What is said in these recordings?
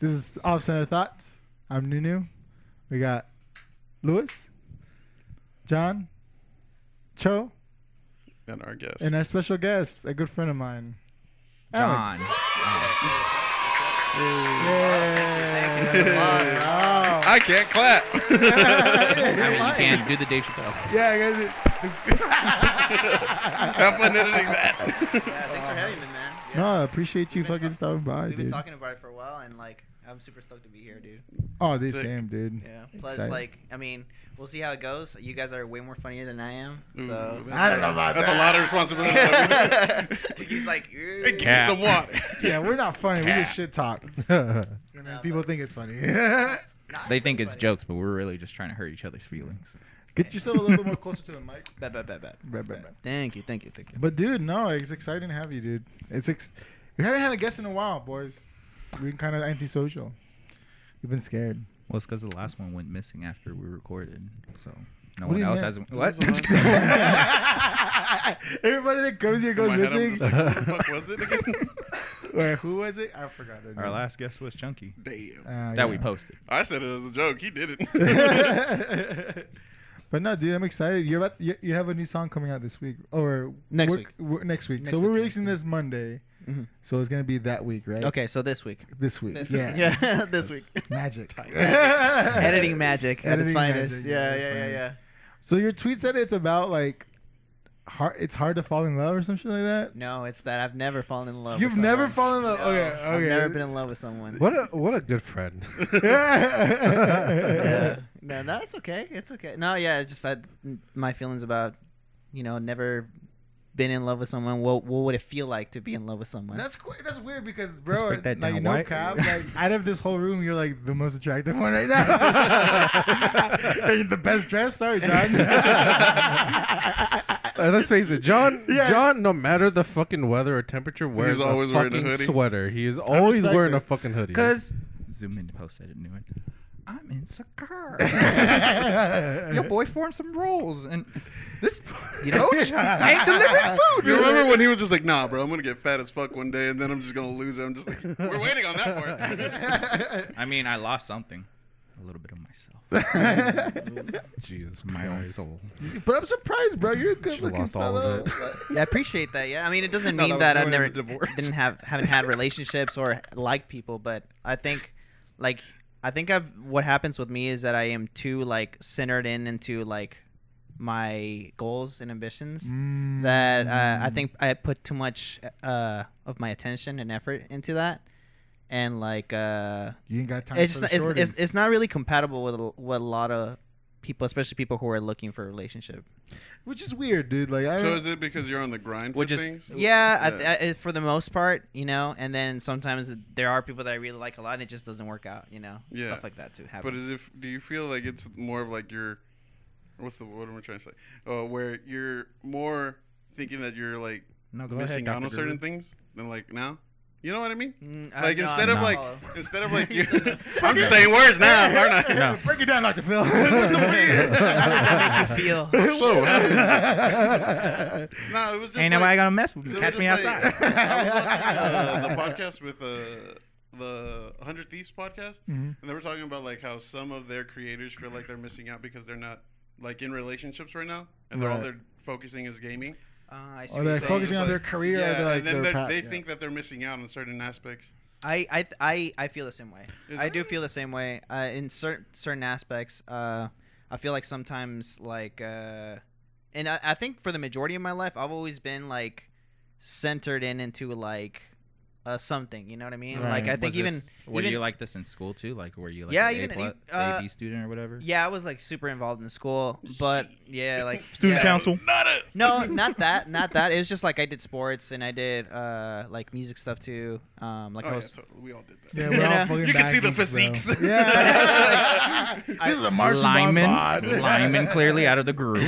This is Off Center Thoughts. I'm Nunu. We got Louis, John, Cho, and our guest. And our special guest, a good friend of mine, John. Alex. I can't clap. I mean, you can do the Dave Chappelle. Yeah, I got it. Have fun editing that. Yeah, thanks for having me, man. Yeah. No, I appreciate you We've been fucking stopping by, We've dude. been talking about it for a while, and like, I'm super stoked to be here, dude. Oh, this Sick. same, dude. Yeah. Plus, Excited. like, I mean, we'll see how it goes. You guys are way more funnier than I am, so. I don't know about That's that. a lot of responsibility. He's like, Hey, give me some water. Yeah, we're not funny. We just shit talk. People think it's funny. They think it's jokes, but we're really just trying to hurt each other's feelings. Get yourself a little bit more closer to the mic. Bet. Bet. Thank you. But dude, no, it's exciting to have you, dude. We haven't had a guest in a while, boys. We've been kind of antisocial. We've been scared. Well, it's because the last one went missing after we recorded, so no What do one you else mean? has. What? Everybody that comes here goes In my head, I'm missing. just like, what the fuck was it again? Wait, who was it? I forgot their Our name. last guest was Chunky. Damn. That we posted. I said it as a joke. He did it. But no, dude, I'm excited. You have a new song coming out this week or Next week. Next week. Next So we're week, releasing this Monday. Mhm. So it's gonna be that week, right? Okay, so this week. This week. This Yeah. yeah, this week. Magic. Editing magic at its Editing finest. magic, Yeah, at its yeah, finest. yeah. So your tweet said it's about like it's hard to fall in love or something like that. No, it's that I've never fallen in love. You've with never someone. fallen in love. No, Okay. I've never been in love with someone. What a good friend. Yeah. No, that's okay. It's okay. No, yeah, it's just that my feelings about, never been in love with someone. What would it feel like to be in love with someone? That's weird because, Let's bro, break that like down. no Why- cap, like out of this whole room, you're like the most attractive one right now. And the best dressed. Sorry, John. Let's face it, John. Yeah. John, no matter the fucking weather or temperature, wears always a wearing a fucking hoodie. sweater. He is always respect wearing it. a fucking hoodie. Cause zoom in to post edit new one. I'm in Sakar. Your boy formed some roles, and this coach ain't delivering food. You remember when he was just like, nah, bro, I'm going to get fat as fuck one day, and then I'm just going to lose it. I'm just like, we're waiting on that part. I mean, I lost something, a little bit of myself, Jesus, my own Christ. soul. But I'm surprised, bro. You're a good Should've looking lost all of fellow. it. Yeah, I appreciate that. Yeah, I mean, it doesn't No, mean that that was I've going never into divorce. haven't had relationships or liked people, but I think what happens with me is that I am too like centered into like my goals and ambitions that I think I put too much of my attention and effort into that, and like You ain't got time it's for just the not, shorties. it's not really compatible with a lot of people, especially people who are looking for a relationship. Which is weird, dude. Like, So is it because you're on the grind for Which is- things? Yeah, for the most part, and then sometimes there are people that I really like a lot, and it just doesn't work out, Yeah. stuff like that too happens. But do you feel like it's more of like what am I trying to say? Where you're more thinking that you're like No, go missing ahead, out on Dr. certain Guru. things than like now? You know what I mean? I- Like no, instead I of don't like follow. you, I'm just saying words now, aren't I? No. Break it down, Dr. Phil. How does that make you feel? So how does no, it was just Ain't like, nobody gonna mess with it me. was Catch me just outside. like- I was watching the podcast with the 100 Thieves podcast, and they were talking about like how some of their creators feel like they're missing out because they're not like in relationships right now, and all Right. they're focusing is gaming. I see Or what they're you're So saying. focusing it's on their like- career. yeah, or they're, like, and then their they path, think that they're missing out on certain aspects. I feel the same way. Is I it do really? feel the same way. In certain aspects, I feel like sometimes like, and I think for the majority of my life, I've always been like centered into like something. You know what I mean? Right. Like I think Were you like this in school too? Like were you like Yeah, an even- A B student or whatever? yeah, I was like super involved in school, but yeah, like Student yeah. council. Not us. No, not that. It was just like I did sports and I did like music stuff too. Like Oh, I yeah, was. totally. We all did that. Yeah, we're You all know? fucking You can see the baggies, bro. physiques. Yeah. This is a marching band pod. Lineman clearly out of the group.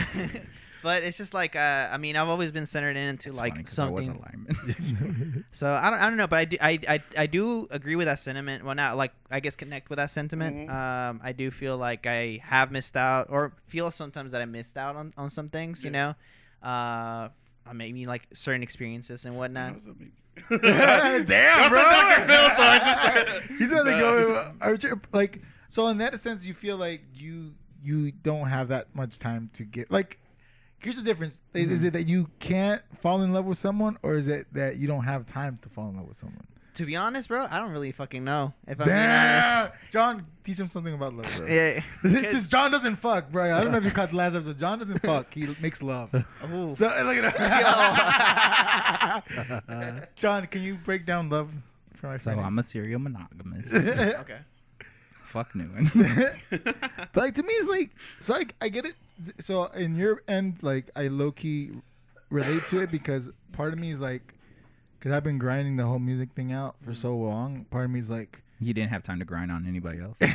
But it's just like I mean I've always been centered into It's like funny 'cause I was a something. lineman. So I don't know, but I do agree with that sentiment. Well, not like I guess connect with that sentiment. Mhm. I do feel like I have missed out, or feel sometimes that I missed out on some things. You know, maybe like certain experiences and whatnot. That was a big- Damn, That's bro. a Dr. Phil, so He's gonna go like. So in that sense, you feel like you don't have that much time to get like. Here's the difference: is it that you can't fall in love with someone, or is it that you don't have time to fall in love with someone? To be honest, bro, I don't really fucking know. If I'm being honest. John, teach him something about love, bro. Yeah. This is John doesn't fuck, bro. I don't know if you caught the last episode. John doesn't fuck. He makes love. Ooh. So look at that. John, can you break down love for my So friend? I'm a serial monogamous. Okay. Fuck Newman. But like to me, it's like so. Like I get it. So in your end, like I low key relate to it because part of me is like, because I've been grinding the whole music thing out for so long. Part of me is like, You didn't have time to grind on anybody else. You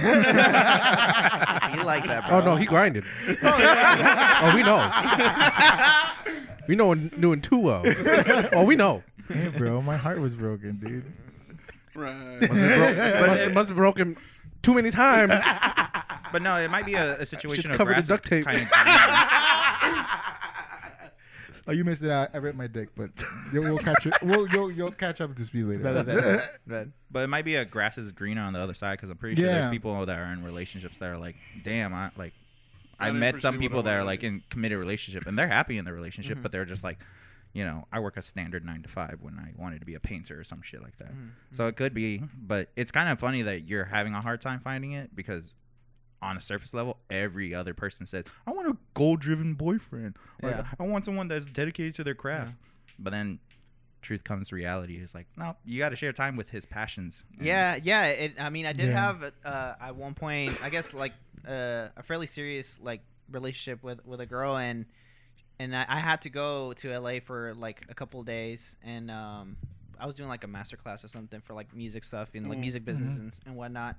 like that, bro. Oh no, he grinded. Oh, we know. We know doing too well. Oh, we know. hey, bro, my heart was broken, dude. Right. Must have broken too many times. But no, it might be a situation Just of covered in grass duct tape. kind of Oh, you missed it. I ripped my dick, but we'll catch it. You'll catch up to speed later. But it might be a grass is greener on the other side because I'm pretty sure Yeah. there's people that are in relationships that are like, damn, I didn't met some pursue people what I that are wanted. like in committed relationship and they're happy in the relationship, but they're just like, I work a standard 9 to 5 when I wanted to be a painter or some shit like that. So it could be, but it's kind of funny that you're having a hard time finding it because on a surface level, every other person says, I want a goal-driven boyfriend. Or, Yeah. I want someone that's dedicated to their craft. But then truth comes to reality. It's like, no, you got to share time with his passions. And Yeah. I mean, I did Yeah. have at one point, I guess, like a fairly serious like relationship with a girl, and I had to go to LA for like a couple of days, and I was doing like a master class or something for like music stuff and like music business and whatnot.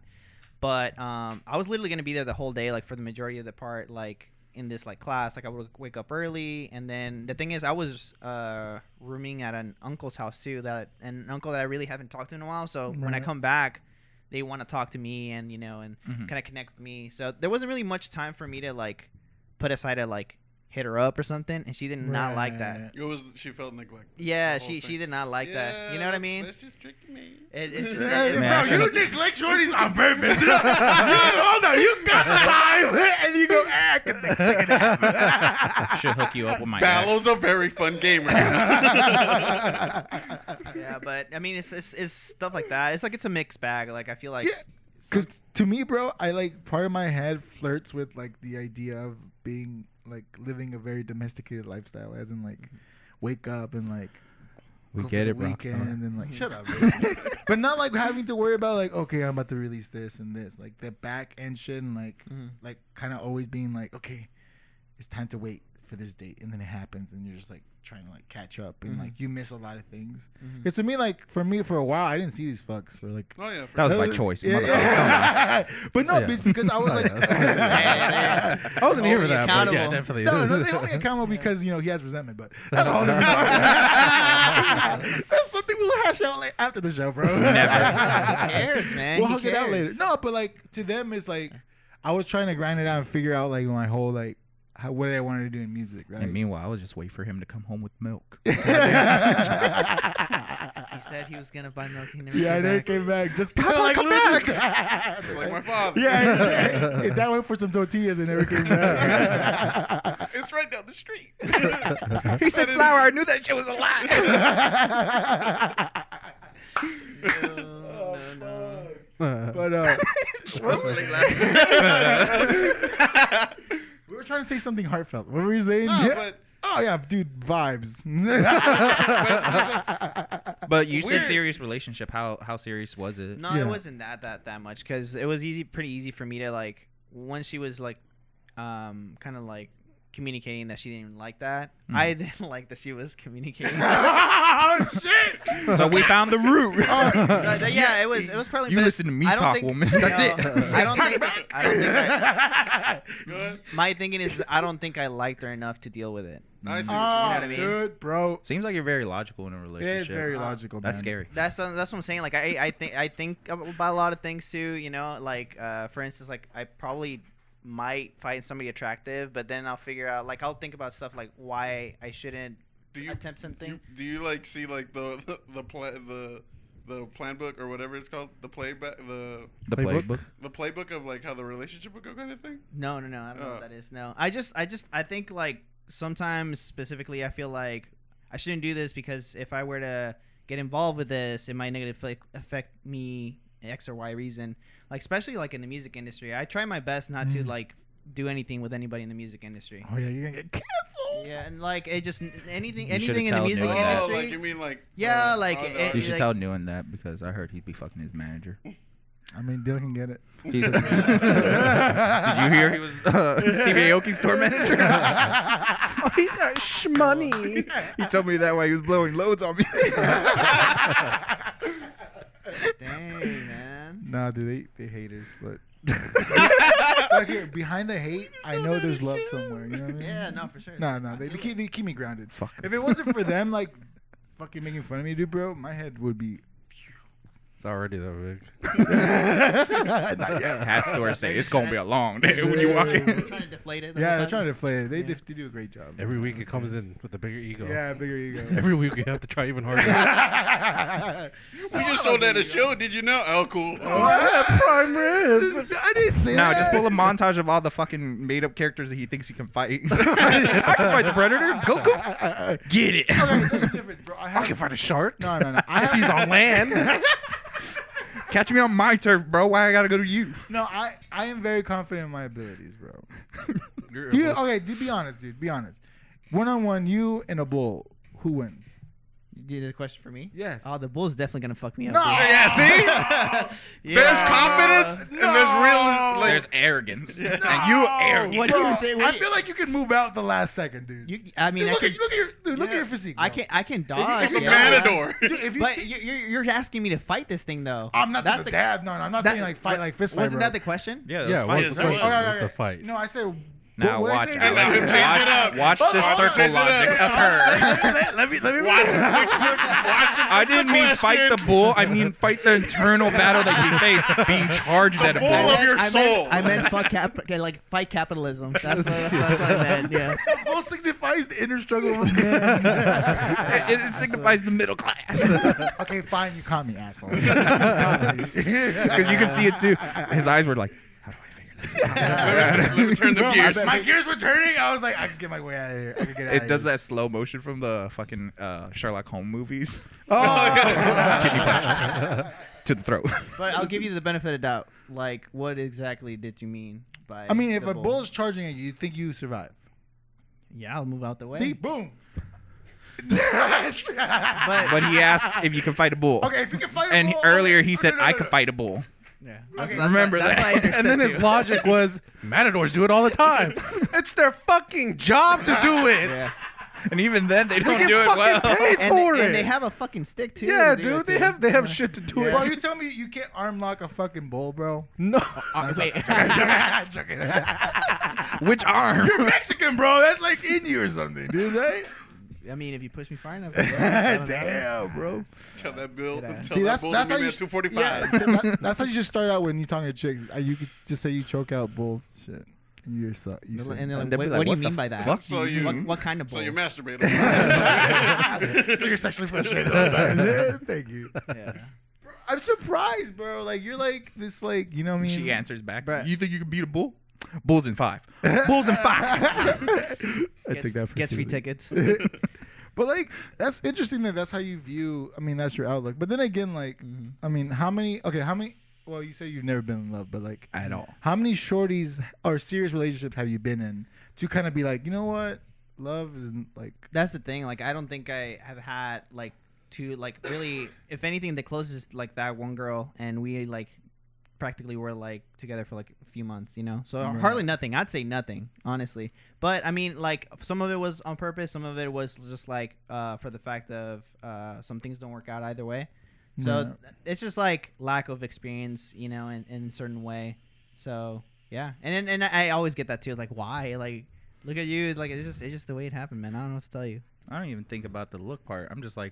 But I was literally gonna be there the whole day, like for the majority of the part, like in this like class. Like I would wake up early, and then the thing is, I was rooming at an uncle's house too. An uncle that I really haven't talked to in a while. So when I Right. come back, they want to talk to me and and kind of connect with me. So there wasn't really much time for me to like put aside to like hit her up or something, and she did not like that. She felt neglected. Yeah, The whole she thing. did not like that. You know what I mean? That's just tricky me. It's just Hey, Man, bro, you neglect shorties on purpose. Hold on, you got time, and you go act. should hook you up with my ex. Ballow's a very fun gamer. yeah, but I mean, it's stuff like that. It's like it's a mixed bag. Like I feel like. Yeah. Because to me, bro, I like part of my head flirts with like the idea of being like living a very domesticated lifestyle, as in like wake up and like We go get for it, the Rockstar. weekend and like shut up, bro. But not like having to worry about like okay, I'm about to release this and this, like the back end shit and like like kind of always being like okay, it's time to wait for this date, and then it happens, and you're just like trying to like catch up, and like you miss a lot of things. Because to me, like for a while, I didn't see these fucks for like. Oh yeah, for That was sure. by choice. Yeah, motherfucker. yeah. But no, Yeah. it's because I was like, I wasn't here for that, but yeah, accountable. definitely. no, they hold me accountable because he has resentment. But that's a whole different story. That's something we'll hash out like, after the show, bro. Who cares, man? We'll Who hug it out cares? later. No, but like to them, it's like I was trying to grind it out and figure out like my whole like what I wanted to do in music, right? And meanwhile, I was just waiting for him to come home with milk. He said he was gonna buy milk. He never Yeah, I came never back. came back. Just kind of like Lucas. Just like my father. Yeah, if that went for some tortillas and never came back. It's right down the street. He said flour. I knew that shit was a lie. But we were trying to say something heartfelt. What were you saying? No, Yeah. but Oh yeah, dude, vibes. But you said Weird. serious relationship. How serious was it? No, Yeah. it wasn't that much because it was pretty easy for me to like when she was like, kind of like communicating that she didn't even like that. I didn't like that she was communicating. Oh shit! So we found the root. So, yeah, it was probably. You but listen to me I don't talk, think- woman. no, That's it. I don't think. go ahead. My thinking is I don't think I liked her enough to deal with it. I see what you Oh, what I mean? dude, bro. Seems like you're very logical in a relationship. Yeah, it's very logical. That's man. scary. That's what I'm saying. Like I think about a lot of things too. You know, like for instance, like I probably might find somebody attractive, but then I'll figure out like I'll think about stuff like why I shouldn't Do you attempt something. do you like see like the the plan book or whatever it's called, the playbook, The playbook. the playbook of like how the relationship would go, kind of thing. No, I don't know what that is. No, I think like sometimes specifically, I feel like I shouldn't do this because if I were to get involved with this, it might negatively affect me X or Y reason. Like especially like in the music industry, I try my best not to like do anything with anybody in the music industry. Oh yeah, you're gonna get canceled. Yeah, and like it just anything You in should've the told music Newen industry. Oh, like you mean like Yeah, like the You should like- tell Newen that because I heard he'd be fucking his manager. I mean, Dylan can get it. Did you hear he was Stevie Aoki's tour manager? Oh, he's got shmoney. He told me that while he was blowing loads on me. Dang, man. Nah, dude, they haters, but like here, behind the hate, I know there's love somewhere. You know what I mean? Yeah, no, for sure. No, they keep me grounded. Fuck. If it wasn't for them, like fucking making fun of me, dude, bro, my head would be. It's already that big. Not yet. Hat store say it's gonna be a long day when you walk They're in. trying to deflate it. the Yeah, whole they're time. trying to deflate it. They do a great job. Every week it comes in with a bigger ego. Yeah, bigger ego. Every week we have to try even harder. We just showed that a show. Did you know? Oh, cool. Prime ribs. I didn't say No, that. just pull a montage of all the fucking made up characters that he thinks he can fight. I can fight the Predator. Go. Get it. Okay, there's a difference, bro. I can fight a shark. No. If he's on land. Catch me on my turf, bro. Why I gotta go to you? No, I am very confident in my abilities, bro. You're Okay, dude, be honest, dude. Be honest. 1-on-1, you and a bull. Who wins? You did a question for me? Yes. Oh, the bull's definitely gonna fuck me up. No. dude. Yeah, see? There's confidence and there's real like There's arrogance, and you arrogant. What do you think? I feel like you can move out the last second, dude. I mean, Dude, I look could. at your physique. I bro. can dodge. I'm a yeah. matador. Dude, if you But think- you're asking me to fight this thing though. I'm not That's the dad. No, I'm not saying like fight like fist fight. Wasn't bro. that the question? Yeah, Yeah, what's Yes, the it question? was. What's the fight? No, I said. Now what did I watch, say? Alex. Alex. Change it up. Watch the Watch it, circle change it logic up. occur. Let me. Watch him fix I didn't mean fight the bull. I mean fight the internal battle that you face being charged at a bull bull. of your soul. I meant fight capitalism. That's what I meant. Yeah. Bull signifies the inner struggle of man. It signifies the middle class. Okay, fine. You caught me, asshole. Because you can see it too. His eyes were like, how do I figure this out? Let me turn the gears. My gears were turning. I was like, I can get my way out of here. I can get out It of does here. that slow motion from the fucking Sherlock Holmes movies. Oh, Kidney punch to the throat. But I'll give you the benefit of doubt. Like, what exactly did you mean by? I mean, if the a bull is charging at you, you think you survive. Yeah, I'll move out the way. See, boom. But he asked if you can fight a bull. Okay, if you can fight a And bull, earlier okay. he said, No, no, I no, could no. fight a bull. Yeah. Okay. Remember that's that. what I understood And then his too. logic was, matadors do it all the time. It's their fucking job to do it. Yeah. And even then, they They don't get do it fucking well. paid And, for they, it. and they have a fucking stick too. yeah, to do dude, it, they too. have shit to do Yeah. Bro, it. you tell me you can't arm lock a fucking bull, bro? No. Wait. Which arm? You're Mexican, bro. That's like in you or something, dude, right? I mean, if you push me far enough. I don't know. Damn, bro. Tell that bill. Yeah. Tell See, that that's bull that's to how meet you me at 245. Yeah, that's how you should start out when you're talking to chicks. You could just say you choke out bulls, shit. And you're so you say, And they're like, they'll be what like, do you what mean the by that? fuck? So you- what kind of So bull? you masturbate. so you're sexually frustrated all the time. Thank you. Yeah. I'm surprised, bro. Like you're like this, like you know what I mean. She answers back. Bruh. You think you can beat a bull? Bulls in 5. Bulls in 5. I Gets, take that for gets free stupid. tickets. But like that's interesting that's how you view. I mean, that's your outlook. But then again, like, I mean, how many? Well, you say you've never been in love, but like At all. how many shorties or serious relationships have you been in to kind of be like, you know what, love isn't like. That's the thing. Like, I don't think I have had like to like really. If anything, the closest like that one girl, and we like practically were like together for like a few months, you know. So Right. hardly nothing. I'd say nothing, honestly. But I mean, like some of it was on purpose. Some of it was just like for the fact of some things don't work out either way. So Right. it's just like lack of experience, you know, in a certain way. So yeah, and I always get that too. Like why? Like look at you. Like it's just the way it happened, man. I don't know what to tell you. I don't even think about the look part. I'm just like,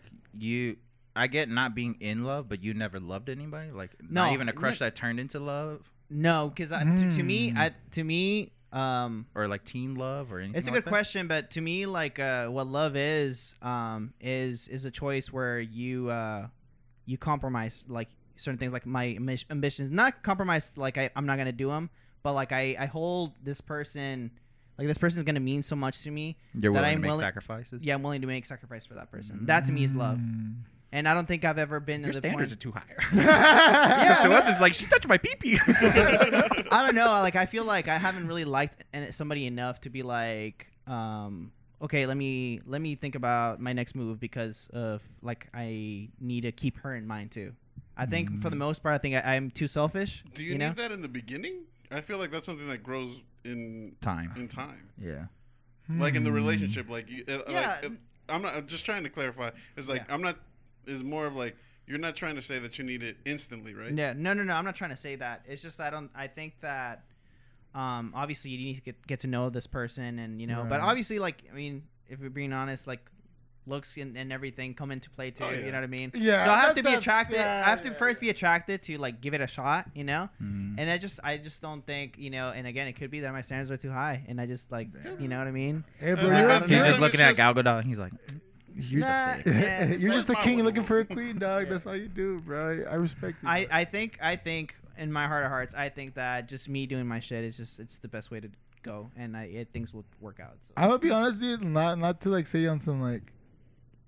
I get not being in love, but you never loved anybody? Like, not No, even a crush no. that turned into love? No, because to me, Or like teen love or anything it's a like good that? question, but to me, like what love is a choice where you you compromise like certain things, like my ambitions. Not compromise like I'm not gonna do them, but like I hold this person. Like, this person's going to mean so much to me. You're that willing to make sacrifices? Yeah, I'm willing to make sacrifice for that person. That, to me, is love. And I don't think I've ever been Your to the standards point. are too high. Yeah, to us, it's like, she touched my pee-pee. I don't know. Like, I feel like I haven't really liked somebody enough to be like, okay, let me think about my next move because of, like, I need to keep her in mind, too. I think, for the most part, I think I'm too selfish. Do you need that in the beginning? I feel like that's something that grows in time. Yeah. Like in the relationship, like I'm just trying to clarify. It's like I'm not. Is more of like you're not trying to say that you need it instantly, right? Yeah. No. I'm not trying to say that. It's just I think that obviously you need to get to know this person, and but obviously, like, I mean, if we're being honest, like, looks and everything come into play too. You know what I mean? Yeah. So I have to be attracted. I have to first be attracted to, like, give it a shot. And I just don't think And again, it could be that my standards are too high, and I just like you know what I mean? Hey, bro, He's just looking at Gal Gadot. And he's like, you're just the king looking for a queen, dog. That's all you do, bro. I respect you. I think in my heart of hearts, I think that just me doing my shit is it's the best way to go, and things will work out. So. I'm gonna be honest, dude. Not to like say on some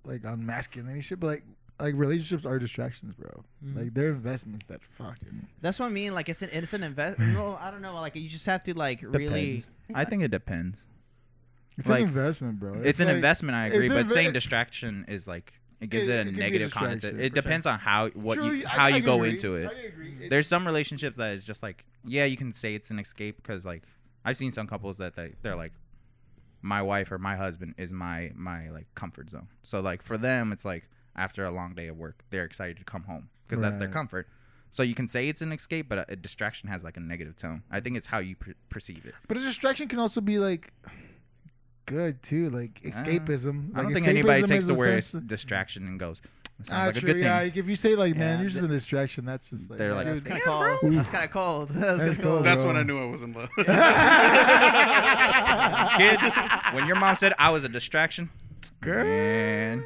like on masculinity shit, but like relationships are distractions, bro. Like, they're investments that fucking. That's what I mean. Like, it's an investment. No, I don't know. Like, you just have to really. I think it depends. It's like, an investment, bro. It's an investment. I agree, but saying distraction is like it gives it a negative connotation. It depends on how you go into it. I agree. There's some relationships that is just like, yeah, you can say it's an escape because, like, I've seen some couples that they're like, my wife or my husband is my like comfort zone. So, like, for them, it's like after a long day of work, they're excited to come home because that's their comfort. So you can say it's an escape, but a distraction has like a negative tone. I think it's how you perceive it. But a distraction can also be like good too, like escapism. I don't think anybody takes the word distraction and goes, sounds like a good thing. Yeah, like if you say like, man, you're just a distraction, that's just like, they're like, that's kind of cold. That's kind of cold. That's cold. That's when I knew I was in love. Kids, when your mom said I was a distraction, man.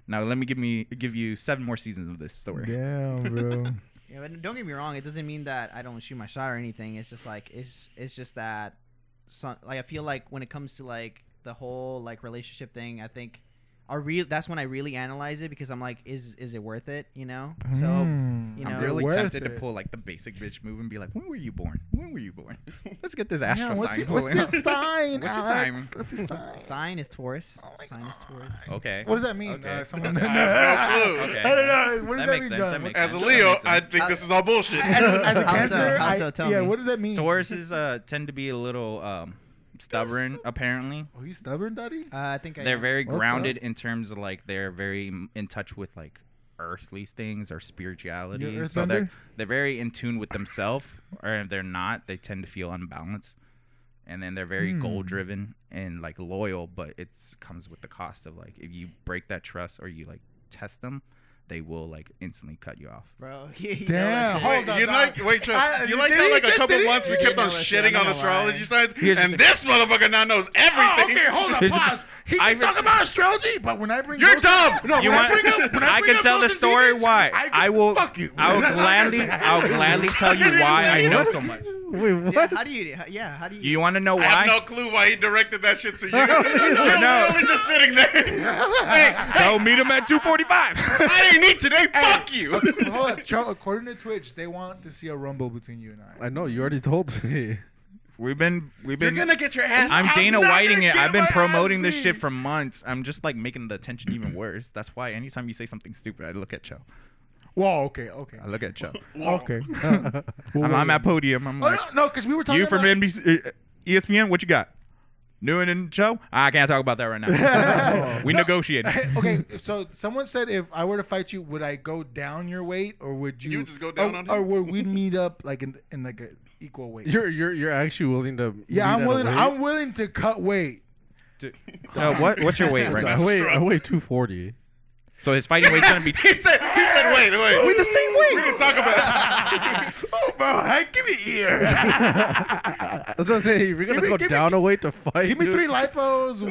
Now let me give you 7 more seasons of this story. Damn, bro. Yeah, but don't get me wrong. It doesn't mean that I don't shoot my shot or anything. It's just like it's just that, like, I feel like when it comes to like the whole like relationship thing, I think that's when I really analyze it, because I'm like, is it worth it? So I'm really tempted to pull like the basic bitch move and be like, when were you born? Let's get this astral sign going. What's your sign? What's your sign? What's your sign? Sign is Taurus. Sign is Taurus. Okay. What does that mean? Okay. I have no clue. Okay. I don't know. What does that makes mean, sense. John? That makes As sense. a Leo, That makes I sense. think this is all bullshit. As a Cancer, How so? Tell me. what does that mean? Tauruses tend to be a little stubborn, apparently. Oh, you stubborn, Daddy? I think They're very grounded in terms of like they're very in touch with like earthly things or spirituality. You're So earthbender? they're very in tune with themselves, or if they're not, they tend to feel unbalanced. And then they're very goal driven and like loyal, but it comes with the cost of like if you break that trust or you like test them, they will like instantly cut you off. Bro. Damn. Hold on. Wait, Chuck. You like how like a couple months we kept on shitting on astrology signs, and this motherfucker now knows everything. Okay, hold on. Pause. He's talking about astrology, but when I bring You're those- dumb. No, You when want- I bring up, when I bring can up tell the those story demons, why. I will fuck you. I will gladly tell you why I know so much. Wait, what? Yeah, how do you? You want to know I have why? no clue why he directed that shit to you. I You're know. literally just sitting there. Hey, So meet him at 2:45. I didn't eat today. Fuck you. Hold on, Charles, according to Twitch, they want to see a rumble between you and I. I know you already told me. We've been. You're gonna get your ass. I'm Dana not Whiting gonna it. get I've been my promoting ass this beat. shit for months. I'm just like making the tension even worse. That's why anytime you say something stupid, I look at Cho. Whoa, okay. I look at Cho. Okay. I'm at podium. I'm Oh, like, no, because we were talking you from about... NBC, ESPN? What you got? New and Cho? I can't talk about that right now. We negotiated. Okay, so someone said if I were to fight you, would I go down your weight, or would you... You just go down on him? Or would we meet up like in like a equal weight? You're actually willing to. Yeah, meet at a weight? I'm willing to cut weight. What's your weight right now? I weigh 240. So his fighting weight's gonna be. He said, wait. We're the same weight. We didn't talk about Oh, bro, hey, give me ear. That's what I'm saying. If you're gonna go down a weight to fight, Give me dude. 3 lipos,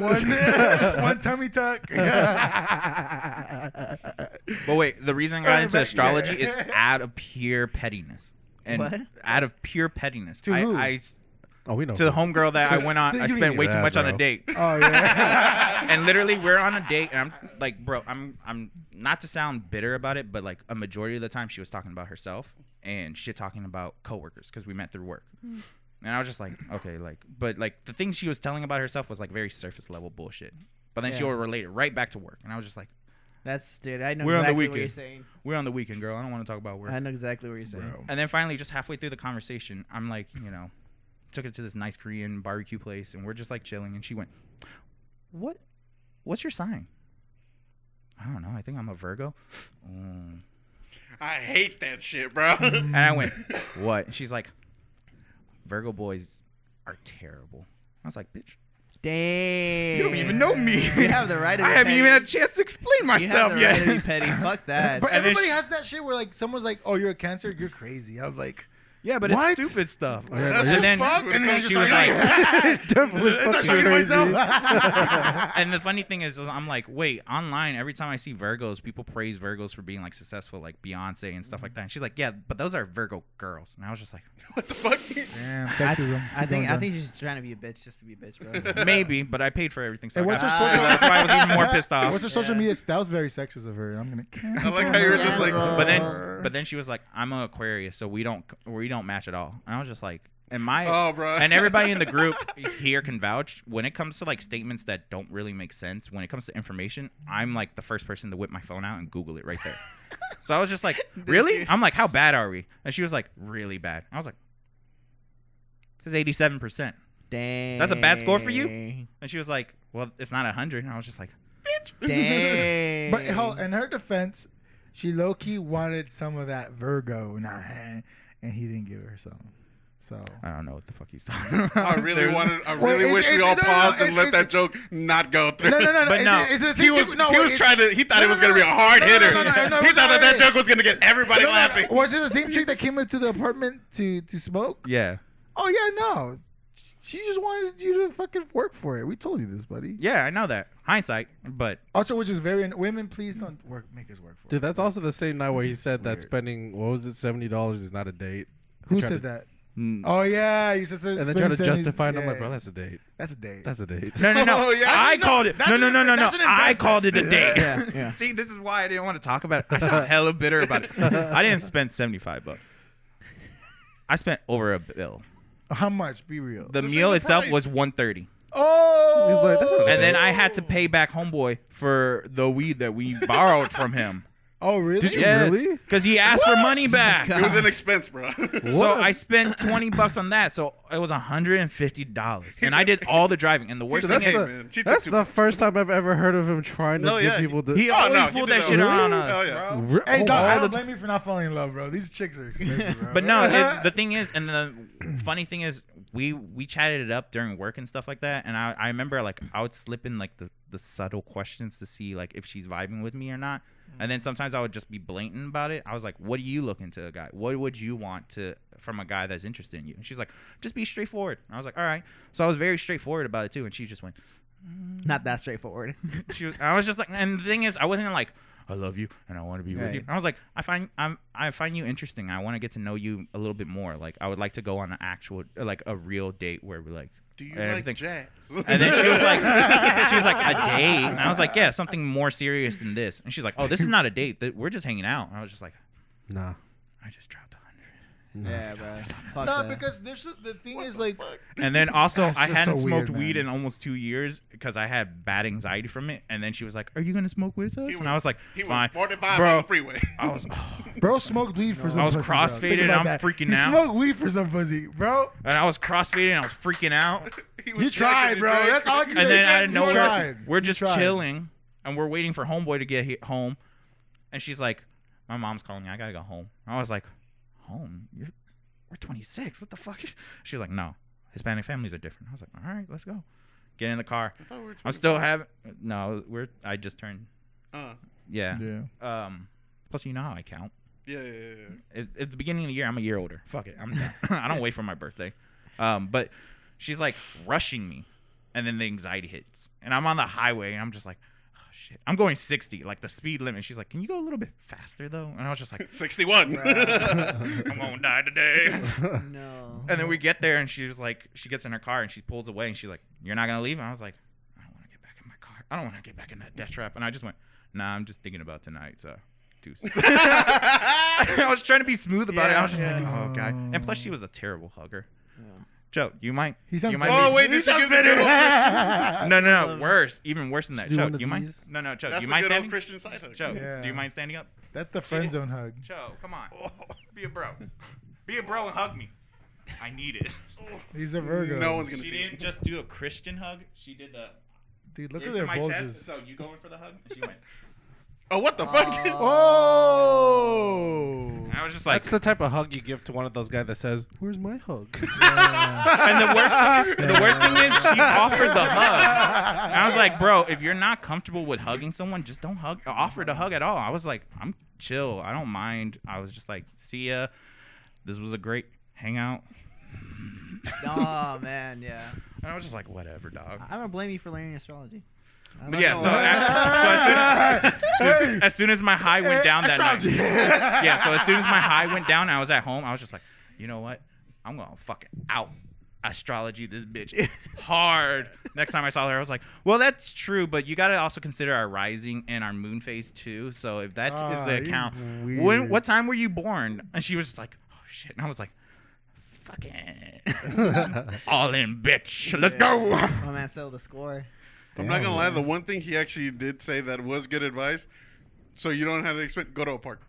one tummy tuck. But wait, the reason I got into Yeah. astrology is out of pure pettiness. And What? out of pure pettiness. To who? Oh, we know. To the homegirl that I went on, I You spent need way your too ass, much on a bro. date. Oh yeah. And literally we're on a date and I'm like, bro, I'm not to sound bitter about it, but like a majority of the time she was talking about herself and shit talking about coworkers because we met through work. And I was just like, okay, like, but like the things she was telling about herself was like very surface level bullshit. But then she would relate it right back to work. And I was just like, That's dude. I know We're on the exactly what you're weekend. saying. we're on the weekend, girl. I don't want to talk about work. I know exactly what you're saying. Bro. And then finally, just halfway through the conversation, I'm like, took it to this nice Korean barbecue place, and we're just like chilling. And she went, What's your sign? I don't know. I think I'm a Virgo. I hate that shit, bro. And I went, what? And she's like, Virgo boys are terrible. I was like, bitch, Dang. you don't even know me. You have the right to be I haven't petty. even had a chance to explain You have myself the yet. right to be petty. Fuck that. But And then everybody she- has that shit where like someone's like, "Oh, you're a Cancer. You're crazy." I was like, Yeah, but What? it's stupid stuff. That's And just then- fuck. and When it then comes she to was something like, Definitely "It's not fucking shocking crazy. myself." and the funny thing is, I'm like, wait, online, every time I see Virgos, people praise Virgos for being like successful, like Beyonce and stuff like that. And she's like, yeah, but those are Virgo girls. And I was just like, what the fuck? Damn, sexism. I think she's trying to be a bitch just to be a bitch, bro. maybe, but I paid for everything. So Hey, I what's got- her social- That's why I was even more pissed off. What's her social media? That was very sexist of her. I'm gonna. I like how you were just like, But then she was like, I'm an Aquarius, so we don't match at all. And I was just like, oh, bro. and everybody in the group here can vouch when it comes to like statements that don't really make sense. When it comes to information, I'm like the first person to whip my phone out and Google it right there. So I was just like, really? I'm like, how bad are we? And she was like, really bad. I was like, it's 87%. Dang. That's a bad score for you? And she was like, well, it's not 100. And I was just like, bitch. Dang. But in her defense, she low key wanted some of that Virgo, and he didn't give her some. So I don't know what the fuck he's talking about. I really Wait, wish we it's- all no, paused no, and let it's- that joke not go through. no. But no, He was thought it was gonna be a hard hitter. He thought that joke was gonna get everybody laughing. Was it the same chick that came into the apartment to smoke? Yeah. Oh yeah, no. She just wanted you to fucking work for it. We told you this, buddy. Yeah, I know that. Hindsight, but Also, which is very women. Please don't make us work for Dude, it. that's also the same night where he said that weird. spending, what was it, $70 is not a date. Who tried said to- that? mm, Oh yeah, you just said. And then trying to spend 70 justify it, and I'm like, yeah. bro, that's a date. That's a date. That's a date. no. Oh, yeah. I No, called it. that's No. an I investment. called it a date. Yeah. See, this is why I didn't want to talk about it. I sound hella bitter about it. I didn't spend $75. I spent over a bill. How much? Be real. The This meal is the itself price. was $130. Oh, He's like, that's not a And then I had to pay back homeboy for the weed that we borrowed from him. Oh really? Did you Yeah, really? Because he asked for money back. It was an expense, bro. So I spent $20 on that. So it was $150. And I did all the driving. And the worst thing Hey, is, man, she took That's too the much. first time I've ever heard of him trying to No, get yeah, people to. he Oh, always no, he pulled did that that shit really? on us, Oh, yeah. bro. Hey, Oh, dog, I all don't the- blame you for not falling in love, bro. These chicks are expensive, bro. But no, the thing is, and the funny thing is, we chatted it up during work and stuff like that. And I remember like I would slip in like the subtle questions to see like if she's vibing with me or not. And then sometimes I would just be blatant about it. I was like, "What do you look into a guy? What would you want from a guy that's interested in you?" And she's like, "Just be straightforward." And I was like, "All right." So I was very straightforward about it too. And she just went, Not that straightforward. I was just like, and the thing is, I wasn't like, I love you and I want to be with Right. you. I was like, I find you interesting. I want to get to know you a little bit more. Like, I would like to go on an actual, like, a real date where we're like, Do you everything. like jazz? And then she was like, a date. And I was like, yeah, something more serious than this. And she's like, oh, this is not a date. We're just hanging out. And I was just like, Nah. I just dropped 100. Yeah, bro. Fuck no, that. because the thing is like, And then also, That's I just hadn't so smoked weird, weed man. in almost 2 years because I had bad anxiety from it. And then she was like, are you going to smoke with us? And I was like, He fine. went 45 Bro, on the freeway. I was, bro, smoked weed for some. I was pussy, bro. crossfaded Think and about I'm that. freaking you out. smoked weed for some pussy, bro. and I was crossfaded and I was freaking out. He was You drunk tried, and bro. drank. That's all I can say. And then out You of nowhere, tried. we're You just tried. chilling and we're waiting for homeboy to get home. And she's like, my mom's calling me. I gotta go home. I was like, home? We're 26. What the fuck? She's like, no. Hispanic families are different. I was like, all right, let's go. Get in the car. I thought we were I'm still having. No, I just turned. Uh, Yeah. Yeah. Plus, you know how I count. Yeah. At the beginning of the year, I'm a year older. Fuck it. I don't wait for my birthday. But she's like rushing me, and then the anxiety hits, and I'm on the highway, and I'm just like, oh shit, I'm going 60, like the speed limit. She's like, can you go a little bit faster though? And I was just like, 61. I'm gonna die today. No. And then we get there, and she was like, she gets in her car, and she pulls away, and she's like, you're not gonna leave? And I was like, I don't want to get back in my car. I don't want to get back in that death trap. And I just went, nah, I'm just thinking about tonight. So. I was trying to be smooth about it. I was just like, oh god. And plus, she was a terrible hugger. Yeah. Joe, you might. Oh wait, did she give the good old Christian? No, worse, even worse than that. Joe, you mind? these? No, Joe, That's do you the mind good standing? old Christian side hug. Joe, Yeah. do you mind standing up? That's the friend zone hug. Joe, come on, be a bro. Be a bro and hug me. I need it. He's a Virgo. No one's gonna She see didn't it. just do a Christian hug. She did the Dude, look at into their my bulges. chest. So you going for the hug? And she went. Oh, what the fuck? Oh. And I was just like, That's the type of hug you give to one of those guys that says, "Where's my hug?" and the worst thing is she offered the hug. And I was like, bro, if you're not comfortable with hugging someone, just don't offer to hug at all. I was like, I'm chill. I don't mind. I was just like, see ya. This was a great hangout. Oh man, yeah. And I was just like, whatever, dog. I don't blame you for learning astrology. But yeah, so as soon as my high went down that night, yeah. So as soon as my high went down, I was at home. I was just like, you know what? I'm gonna fucking out astrology this bitch hard. Next time I saw her, I was like, well, that's true, but you gotta also consider our rising and our moon phase too. So if that is the account, what time were you born? And she was just like, oh shit, and I was like, fucking all in, bitch. Let's go. Oh man, settle the score. I'm not gonna lie. The one thing he actually did say that was good advice, so you don't have to expect go to a park.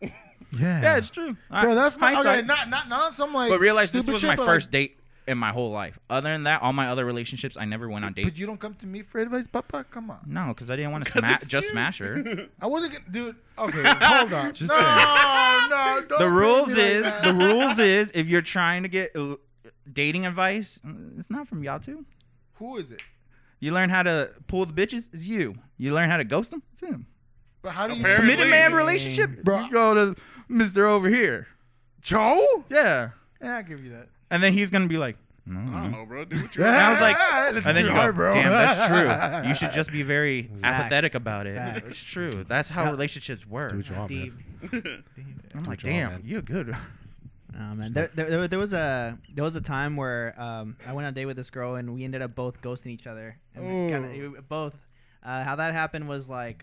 Yeah, it's true. Bro, that's my Hindsight. okay, not on some like. But realize this stupid was shit, my but, first date in my whole life. Other than that, all my other relationships, I never went on dates. But you don't come to me for advice, Papa. Come on. No, because I didn't want to it's just you. smash her. I wasn't gonna, dude. Okay, hold on. Just no, don't The bring rules me like is that. if you're trying to get dating advice, it's not from y'all two. Who is it? You learn how to pull the bitches, it's you. You learn how to ghost them, it's him. But how do you Apparently. Committed man relationship, Bro. you go to Mr. Over here. Joe? Yeah. Yeah, I'll give you that. And then he's gonna be like, I don't know, bro. Do what you And I was like, That's and then too you hard, go, bro. damn, that's true. You should just be very apathetic Facts. about it. Facts. It's true. That's how relationships work. Do what you want, Deep. man. I'm like, what you want, damn, man. you're good. Oh man, there was a time where I went on a date with this girl and we ended up both ghosting each other. And both. How that happened was like,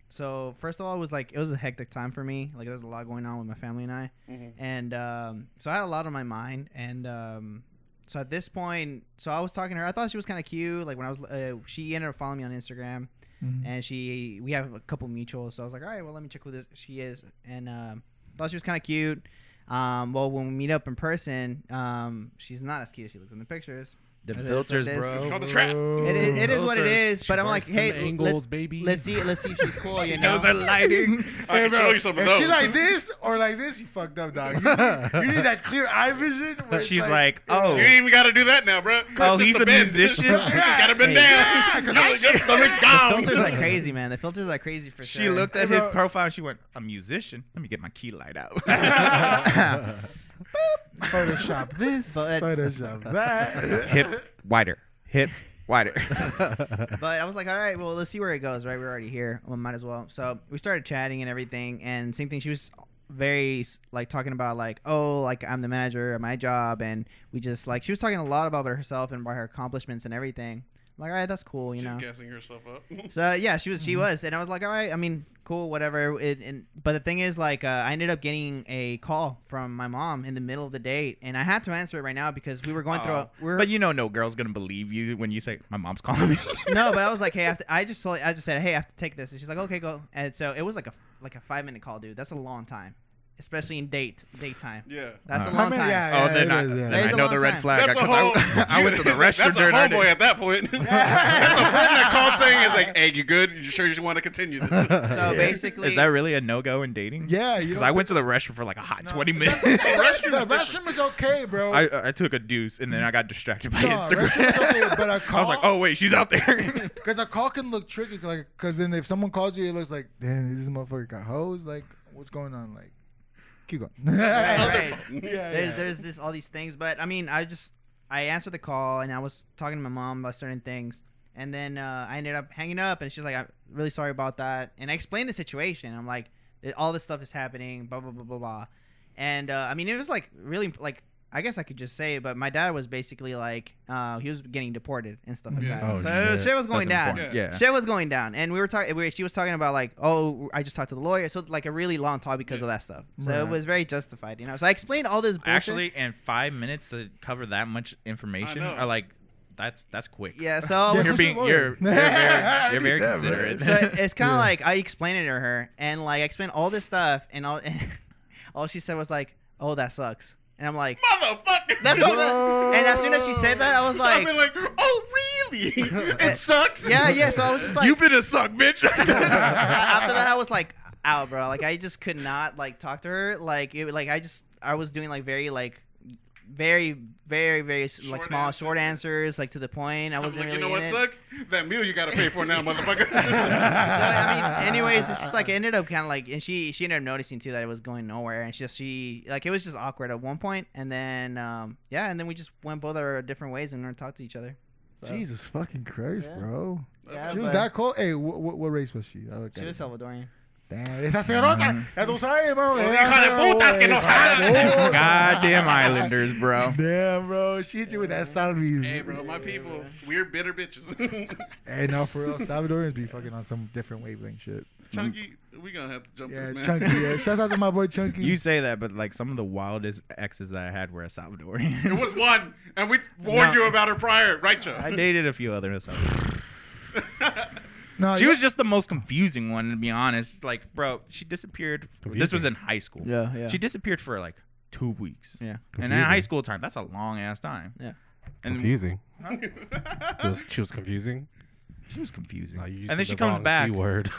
so first of all, it was a hectic time for me. Like there was a lot going on with my family and I, and so I had a lot on my mind. And so at this point, so I was talking to her. I thought she was kind of cute. Like when I was, she ended up following me on Instagram, and we have a couple mutuals. So I was like, all right, well let me check who this she is, and thought she was kind of cute. Well, when we meet up in person, she's not as cute as she looks in the pictures. The It is filters, what it is. bro. It's called the trap. It is what it is. But I'm like, Strikes them hey, angles, baby. let's see if she's cool. You know, Those are lighting. I can show you some of If those. she like this or like this, you fucked up, dog. You need that clear eye vision. where it's She's like, You oh, ain't even got to do that now, bro. Oh, It's he's just a bend. musician? You just got to bend down. Your stomach's the gone. filters are crazy, man. The filters are crazy for sure. she looked at Hey, his bro. profile and she went, a musician? Let me get my key light out. Photoshop this, But- Photoshop that. Hips wider. Hips wider. But I was like, all right, well, let's see where it goes. Right, we're already here. Well, might as well. So we started chatting and everything, and same thing. She was very like talking about like, oh, like I'm the manager at my job, and we just like she was talking a lot about herself and about her accomplishments and everything. I'm like, all right, that's cool, you She's know. gassing herself up. So yeah, she was, and I was like, all right, I mean, cool, whatever. But the thing is, like, I ended up getting a call from my mom in the middle of the date, and I had to answer it right now because we were going through. But you know, no girl's gonna believe you when you say my mom's calling me. No, but I was like, hey, I just said, hey, I have to take this, and she's like, okay, go. And so it was like a 5-minute call, dude. That's a long time, especially in date time. Yeah. That's a How long many- time. yeah, Oh, then it I, is, yeah. then It's I a know long the red time. flag. That's a 'cause whole. I went to the restroom That's a during our homeboy date. at that point. That's a friend that called saying, "Is like, hey, you good? You sure you want to continue this?" So basically, Is that really a no-go in dating? Yeah, you Because don't I went to the restroom for like a hot 20 minutes. The restroom is okay, bro. I took a deuce and then I got distracted by No, Instagram. restroom is okay, but a call, I was like, oh wait, she's out there. because a call can look tricky, like, because then if someone calls you, it looks like, damn, this motherfucker got hosed. Like, what's going on? Like, keep going. Right. Yeah, There's this all these things, but I mean, I answered the call and I was talking to my mom about certain things, and then I ended up hanging up, and she's like, "I'm really sorry about that," and I explained the situation. I'm like, all this stuff is happening, blah blah blah blah blah, and I mean, it was like really like. I guess I could just say it, but my dad was basically like, he was getting deported and stuff like that. Oh, so shit was going That's down. important. Yeah. Shit was going down, and we were talking. She was talking about like, oh, I just talked to the lawyer, so like a really long talk because of that stuff. So it was very justified, you know. So I explained all this bullshit. Actually, in 5 minutes to cover that much information, are like, that's quick. Yeah. So you're very considerate. So it's kind of like I explained it to her, and like I explained all this stuff, and all she said was like, "Oh, that sucks." And I'm like, motherfucker. That's what. And as soon as she said that, I was like, I've been like, oh really? It sucks. yeah. So I was just like, you finna suck, bitch. After that, I was like, out, bro. Like I just could not like talk to her. Like I was doing like very like small short answers, like to the point. I wasn't like, really you know what in it. sucks? That meal you gotta pay for now, motherfucker. So I mean, anyways, it's just like it ended up kind of like, and she ended up noticing too that it was going nowhere, and she like it was just awkward at one point, and then and then we just went both our different ways and never talked to each other. So. Jesus fucking Christ, bro. Yeah, She was but- that cold. Hey, what race was she? She was Salvadorian. Damn, esa cerota. Ya tú sabes, bro. hija de putas que no saben. Goddamn Islanders, bro. Damn, bro. She hit you with that salary. Hey, bro, my people, we're bitter bitches. Hey, no, for real. Salvadorians be fucking on some different wavelength shit. Chunky, we gonna have to jump Yeah, this, man. Chunky. Yeah. Shout out to my boy Chunky. You say that, but like some of the wildest exes that I had were a Salvadorian. It was one, and we warned you about her prior, right, Chuck? I dated a few other Salvadorians. No, She was just the most confusing one, to be honest. Like, bro, she disappeared. This was in high school. Yeah. She disappeared for like 2 weeks. Yeah. And in high school time, that's a long ass time. Yeah. And Confusing. She was confusing. she was confusing. No, you used And then the she comes wrong back. C word.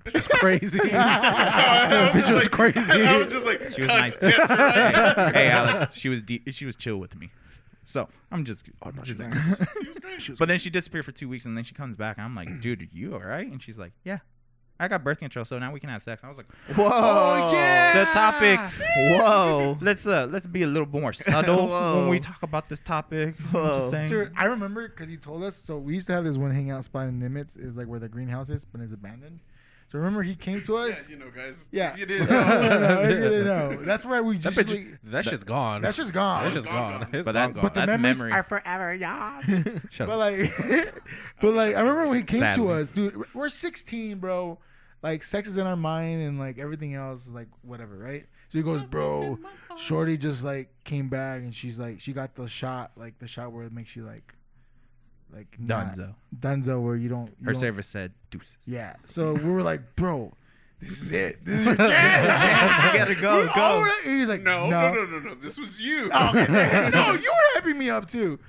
It's crazy. I Bitch was like, crazy. I was just like, She was cut. nice. Yes, right. Hey, Alex, she was chill with me. So I'm just. But then she disappeared for 2 weeks, and then she comes back, and I'm like, dude, are you all right? And she's like, yeah, I got birth control, so now we can have sex. I was like, Whoa. Oh, yeah. the topic. Whoa. Let's be a little more subtle Whoa. when we talk about this topic. I'm Whoa. just saying. Dude, I remember because he told us. So we used to have this one hangout spot in Nimitz. It was like where the greenhouse is, but it's abandoned. So remember he came to Yeah, us. you know, guys. Yeah. If you didn't know. I didn't know. That's where we That, just. that shit's gone. That's just gone. That's just Gone. gone. It's But gone, that's- gone. the that's memories memory. are forever, yeah. Shut But up. like, I remember when he came to Sadly. us, dude. We're 16, bro. Like, sex is in our mind, and like everything else is like whatever, right? So he goes, bro. Shorty just like came back, and she's like, she got the shot, like the shot where it makes you like not- Dunzo, where you don't. Her service said deuces. Yeah. So we were like, bro, this is it. This is your chance. You gotta go. We're all right. And he's like, No, no. no. This was you. Oh, okay. No, you were hyping me up too.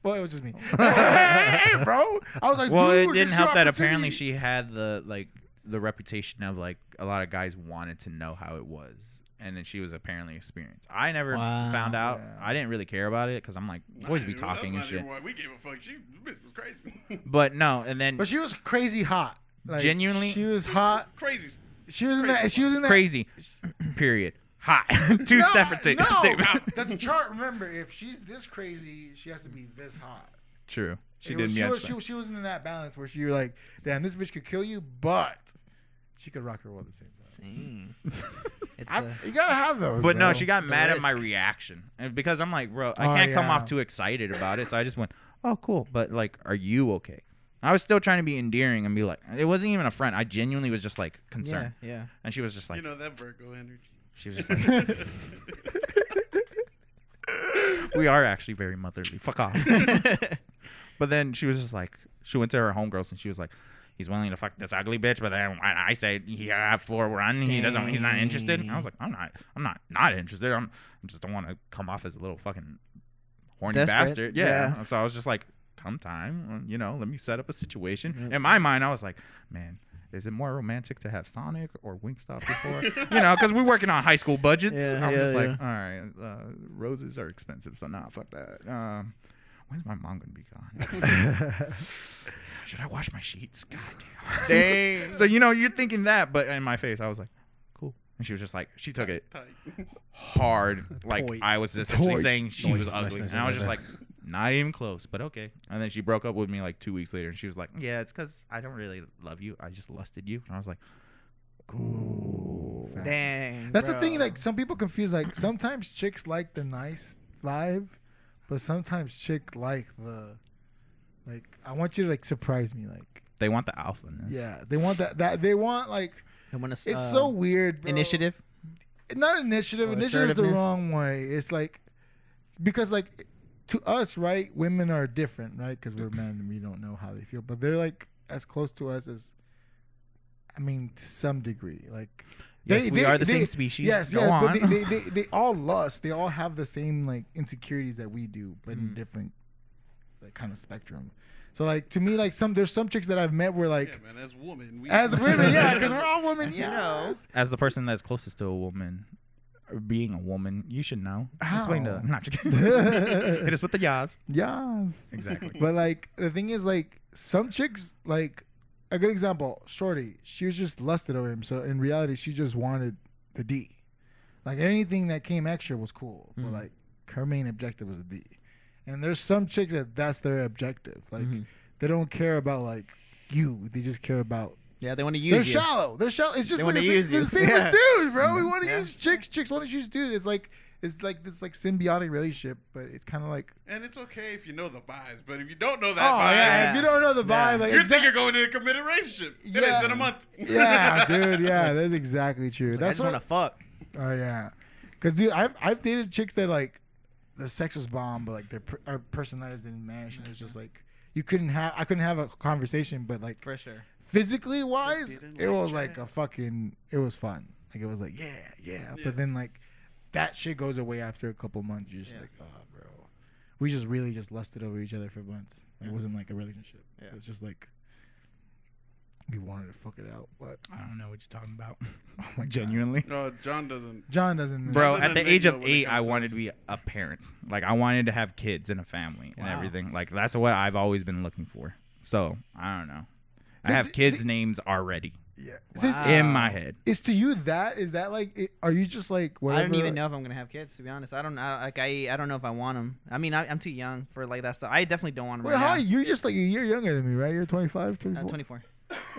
Well, it was just me. Hey, bro. I was like, Well, dude, it this didn't is help your that opportunity. apparently she had the reputation of like a lot of guys wanted to know how it was, and then she was apparently experienced. I never Wow. found out. Yeah. I didn't really care about it because I'm like, boys be That's talking and not even shit. why we gave a fuck. She this bitch was crazy. But no, and then But she was crazy hot. Like, Genuinely? she was hot. Crazy. She was in that. She was in that. crazy. Period. Hot. Two separate No, statements. that's a chart. Remember, if she's this crazy, she has to be this hot. True. She It didn't. was, she, yet was, say. she was in that balance where you're like, damn, this bitch could kill you, but she could rock her world at the same time. You gotta have those. But no, bro. she got The mad at my risk. reaction, and because I'm like, bro, I Oh, can't come yeah. off too excited about it, so I just went, oh, cool. But like, are you okay? I was still trying to be endearing and be like, it wasn't even a friend. I genuinely was just like concerned, Yeah. and she was just like, You know that Virgo energy. she was just like, we are actually very motherly. Fuck off. But then she was just like, she went to her homegirls and she was like, he's willing to fuck this ugly bitch, but then when I say he have for run, he's not interested. And I was like, I'm not interested. I just don't want to come off as a little fucking horny Desperate. bastard. Yeah. Yeah. So I was just like, come time, let me set up a situation. In my mind, I was like, man, is it more romantic to have Sonic or Wingstop before? Because we're working on high school budgets. Yeah, I'm yeah, just like, yeah. all right, roses are expensive, so nah, fuck that. When's my mom gonna be gone? Should I wash my sheets? God damn. Dang. So you're thinking that, but in my face, I was like, cool. And she was just like, she took it Tight. hard. Like Toy. I was essentially Toy. saying she was Nice, ugly. nice, And I was nice, just nice. like, not even close, but okay. And then she broke up with me like 2 weeks later. And she was like, yeah, it's because I don't really love you. I just lusted you. And I was like, cool. Dang. That's the bro. thing. Like some people confuse. Like sometimes chicks like the nice vibe, but sometimes chick like the like. I want you to like surprise me. Like They want the alphaness. yeah, they want that they want like. I wanna, It's so weird, bro. initiative. Not initiative. Or Initiative is the assertiveness. wrong way. It's like because like to us, right? Women are different, right? Because we're men and we don't know how they feel, but they're like as close to us as. I mean, to some degree, like Yes, we are the same species. Yes, Go yeah, on. but they all lust. They all have the same like insecurities that we do, but in different like kind of spectrum. So like to me, like there's some chicks that I've met where like Yeah, man. As women, as women, yeah, because we're all women, you yeah. know. As the person that's closest to a woman, or being a woman, you should know. How? Explain to. Not just kidding. Hit us with the yas. Yes, Exactly. but like the thing is, like some chicks, like a good example, Shorty, she was just lusted over him. So in reality, she just wanted the D. Like anything that came extra was cool, but like her main objective was the D. And there's some chicks that's their objective. Like they don't care about like you. They just care about. Yeah, they want to They're use you. shallow. They're shallow. It's just They like wanna the use you. same Yeah. as dudes, bro. We want to Yeah. use chicks. Chicks want to use dudes. It's like this like symbiotic relationship, but it's kind of like. and it's okay if you know the vibes, but if you don't know that Oh vibe, yeah, if you don't know the Yeah. vibe, like you think you're going in a committed relationship. It Yeah. ends in a month. yeah, dude, yeah, that's exactly true. I That's just want to fuck. Oh yeah, because dude, I've dated chicks that like the sex was bomb, but like our personalities didn't match, and it was just like I couldn't have a conversation, but like For sure. physically wise, didn't it like was like trans. it was fun. Like it was like yeah. But then like that shit goes away after a couple months. You're just Yeah. like, oh bro, we just really just lusted over each other for months. It wasn't like a relationship. Yeah. It was just like we wanted to fuck it out, but I don't know what you're talking about. oh my God. Genuinely. No, John doesn't. John doesn't. Bro, John's an at the age of enigma when it 8, comes I to wanted this. to be a parent. Like, I wanted to have kids and a family and Wow. everything. Like, that's what I've always been looking for. So, I don't know. I See, have see- kids' names already Yeah. Wow. in my head. Is to you that is that like? Are you just like whatever? I don't even know if I'm gonna have kids. To be honest, I don't know if I want them. I mean, I'm too young for like that stuff. I definitely don't want them. Wait, right how? now. You're just like a year younger than me, right? You're 25, 24. 24.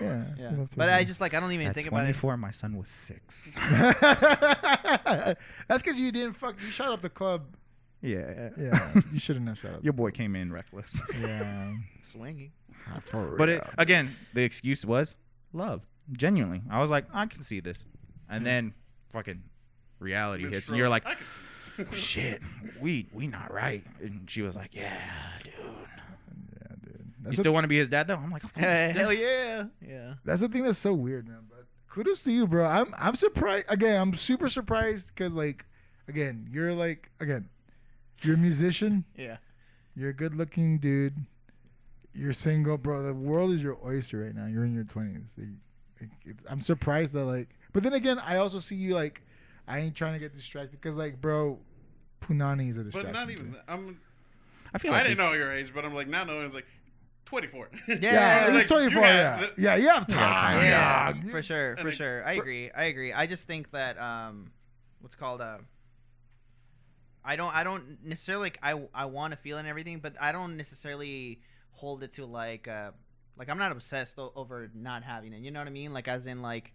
Yeah. Yeah, 25, but I 24. just like I don't even At think about it. 24, my son was 6. That's because you didn't fuck. You shot up the club. Yeah. Yeah. You shouldn't have shot up. Your boy came in reckless. Yeah. Swinging. For But real. again, the excuse was love. Genuinely. I was like, I can see this. And then fucking reality Miss hits. And you're Rose, like, I can see this. shit, we not right. And she was like, yeah, dude. Yeah, dude. You That's, still want to be his dad, though? I'm like, of course. Hell yeah. Yeah. that's the thing that's so weird, man. But kudos to you, bro. I'm surprised. Again, I'm super surprised because, like, again, you're a musician. Yeah. You're a good-looking dude. You're single, bro. The world is your oyster right now. You're in your 20s. I'm surprised that, like, but then again, I also see you like, I ain't trying to get distracted because, like, bro, punani is a distraction. But not even. too. that. I feel I like didn't know your age, but I'm like now knowing it's like 24. Yeah, It's he's like, 24. you Yeah, got- yeah, you have time. Yeah, Yeah, for sure, for like, sure. I agree. I just think that what's called I don't necessarily like I want to feel and everything, but I don't necessarily hold it to like I'm not obsessed over not having it. You know what I mean? Like as in like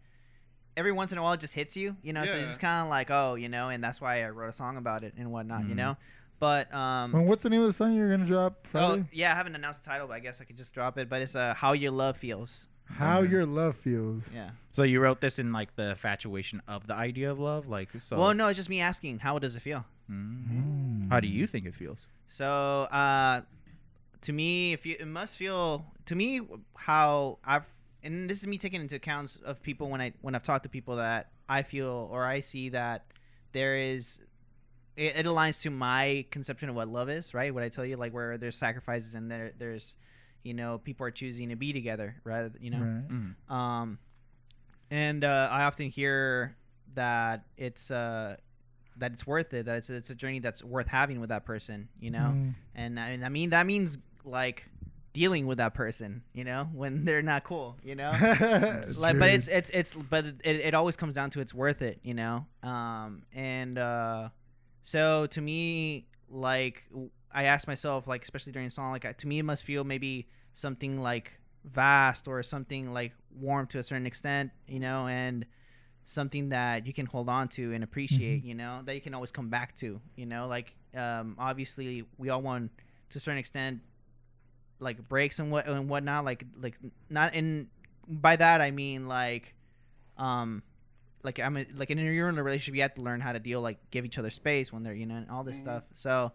every once in a while it just hits you, you know. So Yeah. it's just kind of like and that's why I wrote a song about it and whatnot, you Mhm. know. But Well, what's the name of the song you're gonna drop Friday? oh yeah, I haven't announced the title, but I guess I could just drop it. But it's How Your Love Feels. How Your Love Feels. Yeah. So you wrote this in like the infatuation of the idea of love, like so. Well, no, it's just me asking, how does it feel? How do you think it feels? So, to me, it must feel to me how and this is me taking into account of people when I've talked to people that I feel or I see that there is, it aligns to my conception of what love is, right? What I tell you, like where there's sacrifices and there's, people are choosing to be together, rather, Right. Mhm. and I often hear that it's worth it, that it's a journey that's worth having with that person, Mm. and I mean that means like dealing with that person, when they're not cool, It's like, true. but it always comes down to it's worth it, so to me, like, I ask myself, like, especially during a song, like, to me, it must feel maybe something like vast or something like warm to a certain extent, and something that you can hold on to and appreciate, that you can always come back to, like, obviously we all want to a certain extent, like, breaks and whatnot, like not in, by that I mean like like you're in a relationship, you have to learn how to deal, like, give each other space when they're, and all this stuff. So,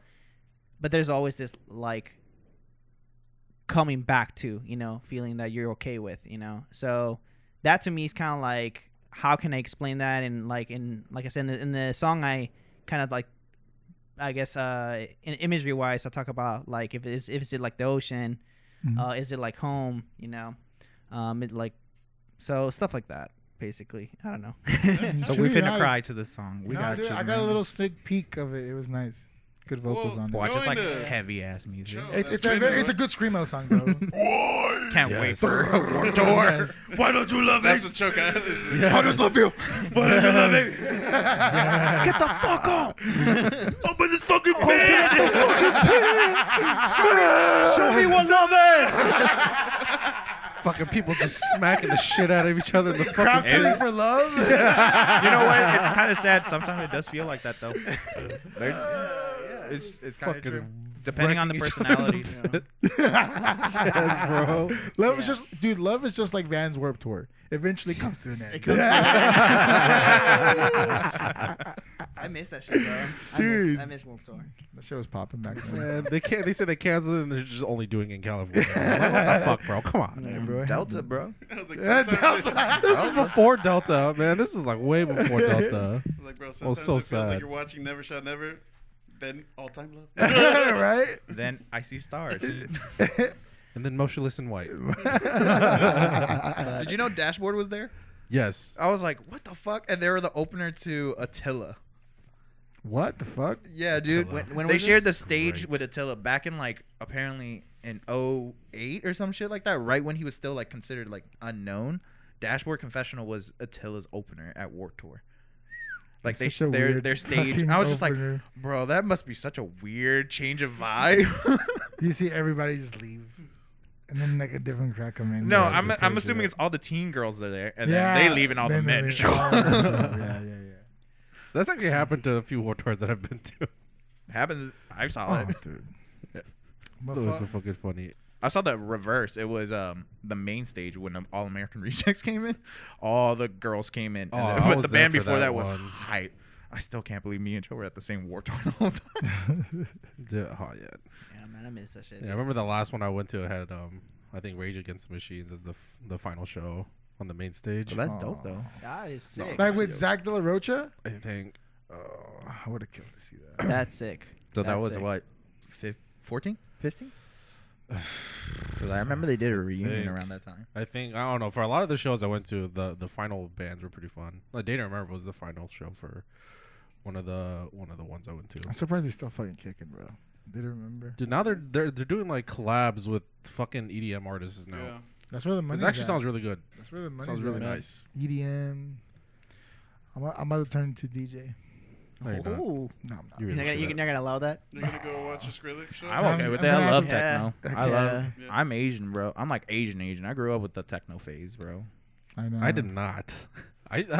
but there's always this, like, coming back to, feeling that you're okay with, so that to me is kind of like, how can I explain that? And like I said, in the song, I kind of, like, I guess in imagery wise, I talk about, like, if it's like the ocean, is it like home, it, like, so stuff like that, basically. I don't know. So we finna cry to this song. We got dude, you, I got a man. little sneak peek of it. It was nice. Good vocals on it. Watch, it's like Going to- heavy ass music. Show. It's a good screamo song though. Can't wait Yes. for a war tour. Why don't you love That's me? a choke. I I just love you. Why don't you love me? Get the fuck up! Open this fucking pit! Show me what love is! Fucking people just smacking the shit out of each other in the Crap fucking feeling for love. You know what? It's kind of sad. Sometimes it does feel like that, though. It's kind of Fucking true. Depending on the wrecking each other in personality. yes, bro. Love is just, dude. Love is just like Van's Warped Tour. Eventually comes to an end. I miss that shit, bro. Dude. I miss Warped Tour. That shit was popping back then. Man, they said they canceled it and they're just only doing it in California. Like, what the fuck, bro? Come on. Yeah, bro. Delta, bro. I was like, Yeah, sometimes Delta. This was before Delta, man. This was like way before Delta. it's like, bro, sometimes so it feels like sad. you're watching Never Shall Never, then All Time Love. Right? Then I see stars. And then Motionless in White. Did you know Dashboard was there? Yes. I was like, what the fuck? And they were the opener to Attila. What the fuck? Yeah, dude. Attila. When They was shared this? the stage Great. with Attila back in, like, apparently in 08 or some shit like that, right when he was still, like, considered, like, unknown. Dashboard Confessional was Attila's opener at Warped Tour. Like, That's such a weird their stage. fucking I was just like, opener. bro, that must be such a weird change of vibe. You see everybody just leave, and then like a different crowd come in. No, Yeah, I'm they take assuming it it's all the teen girls that are there, and Yeah, then they leave and all the then men they- show oh, up. that's right. Yeah. That's actually happened to a few war tours that I've been to. Happened. I saw Oh, it. dude. Yeah. But So it was fuck- so fucking funny. I saw the reverse. It was the main stage when the All American Rejects came in. All the girls came in, Oh, and I but was the there band for before that that was one. hype. I still can't believe me and Joe were at the same war tour the whole time. Yeah, oh, yeah. Yeah, man, I miss that shit. Yeah, I remember the last one I went to had I think Rage Against the Machines as the final show on the main stage. Well, that's dope though. That is sick. Like with Zach De La Rocha? I think I would have killed to see that. That's sick. So that That's was sick. what, 14, 15? Because I remember they did a reunion think- around that time. I don't know, for a lot of the shows I went to, the final bands were pretty fun. Like Data Remember was the final show for one of the ones I went to. I'm surprised he's still fucking kicking, bro. Did you remember? Dude, now they're doing like collabs with fucking EDM artists now. Yeah. That's where the money. It actually sounds really good. That's where the money. Sounds really nice. EDM. I'm about to turn to DJ. No, you're not. Ooh. No, I'm not. You You're really not, should. you're not gonna allow that? You're gonna go watch a Skrillex show? I'm okay with I'm that. I love happy. techno. Yeah. I love. Yeah. I'm Asian, bro. I'm like Asian. I grew up with the techno phase, bro. I know. I did not.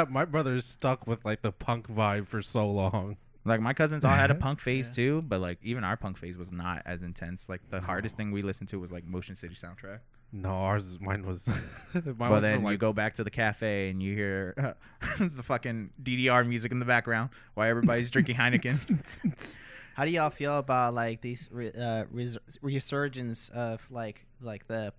My brother's stuck with like the punk vibe for so long. Like my cousins all had a punk phase too, but like even our punk phase was not as intense. Like the hardest thing we listened to was like Motion City Soundtrack. No, mine was. But then you go back to the cafe and you hear the fucking DDR music in the background while everybody's drinking Heineken. How do y'all feel about like these resurgence of like the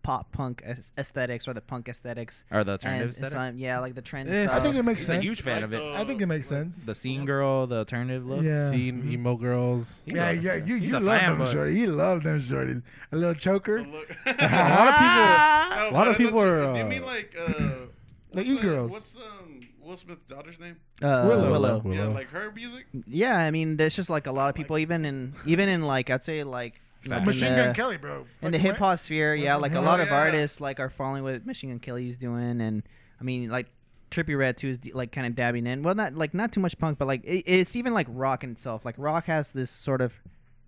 pop punk aesthetics or the punk aesthetics? Or the alternative and aesthetic? yeah, like the trend. I think it makes He's a sense. huge fan of it. I think it makes sense. The scene girl, the alternative look. Yeah. Scene emo girls. He's Yeah, a- yeah, you he's a love fan, them but- shorties. You love them shorties. A little choker. Look. A lot of people are. Do you mean like Like what's e-girls. What's Will Smith's daughter's name? Willow. Yeah, Willow. like her music. Yeah, I mean, there's just like a lot of people, even in like I'd say like Like Machine in Gun the- Kelly, bro. in the Fucking hip hop sphere, yeah, like a Oh, lot of yeah. artists like are following what Machine Gun Kelly's doing, and I mean like Trippie Redd too is like kind of dabbing in. Well, not too much punk, but like it's even like rock in itself. Like rock has this sort of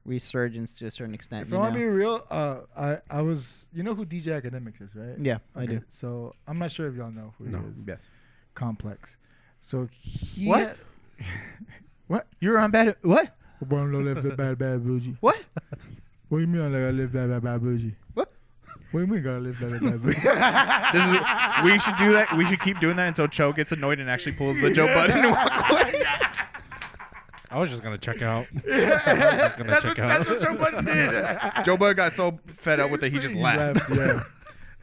resurgence to a certain extent. If I want to be real, I was, you know who DJ Academics is, right? Yeah, I do. So I'm not sure if y'all know who he is. Yes. Complex. So he What? had- what? You're on bad. What? One live the bad bougie. What? What do you mean I gotta live bad bougie? What? What do you mean gotta live bad bougie? This is. We should do that. We should keep doing that until Cho gets annoyed and actually pulls the Joe button and walk away. I was just gonna check out. I was just gonna check out. That's what Joe Budden did. Joe Bud got so fed up with it, he just laughed. Yeah.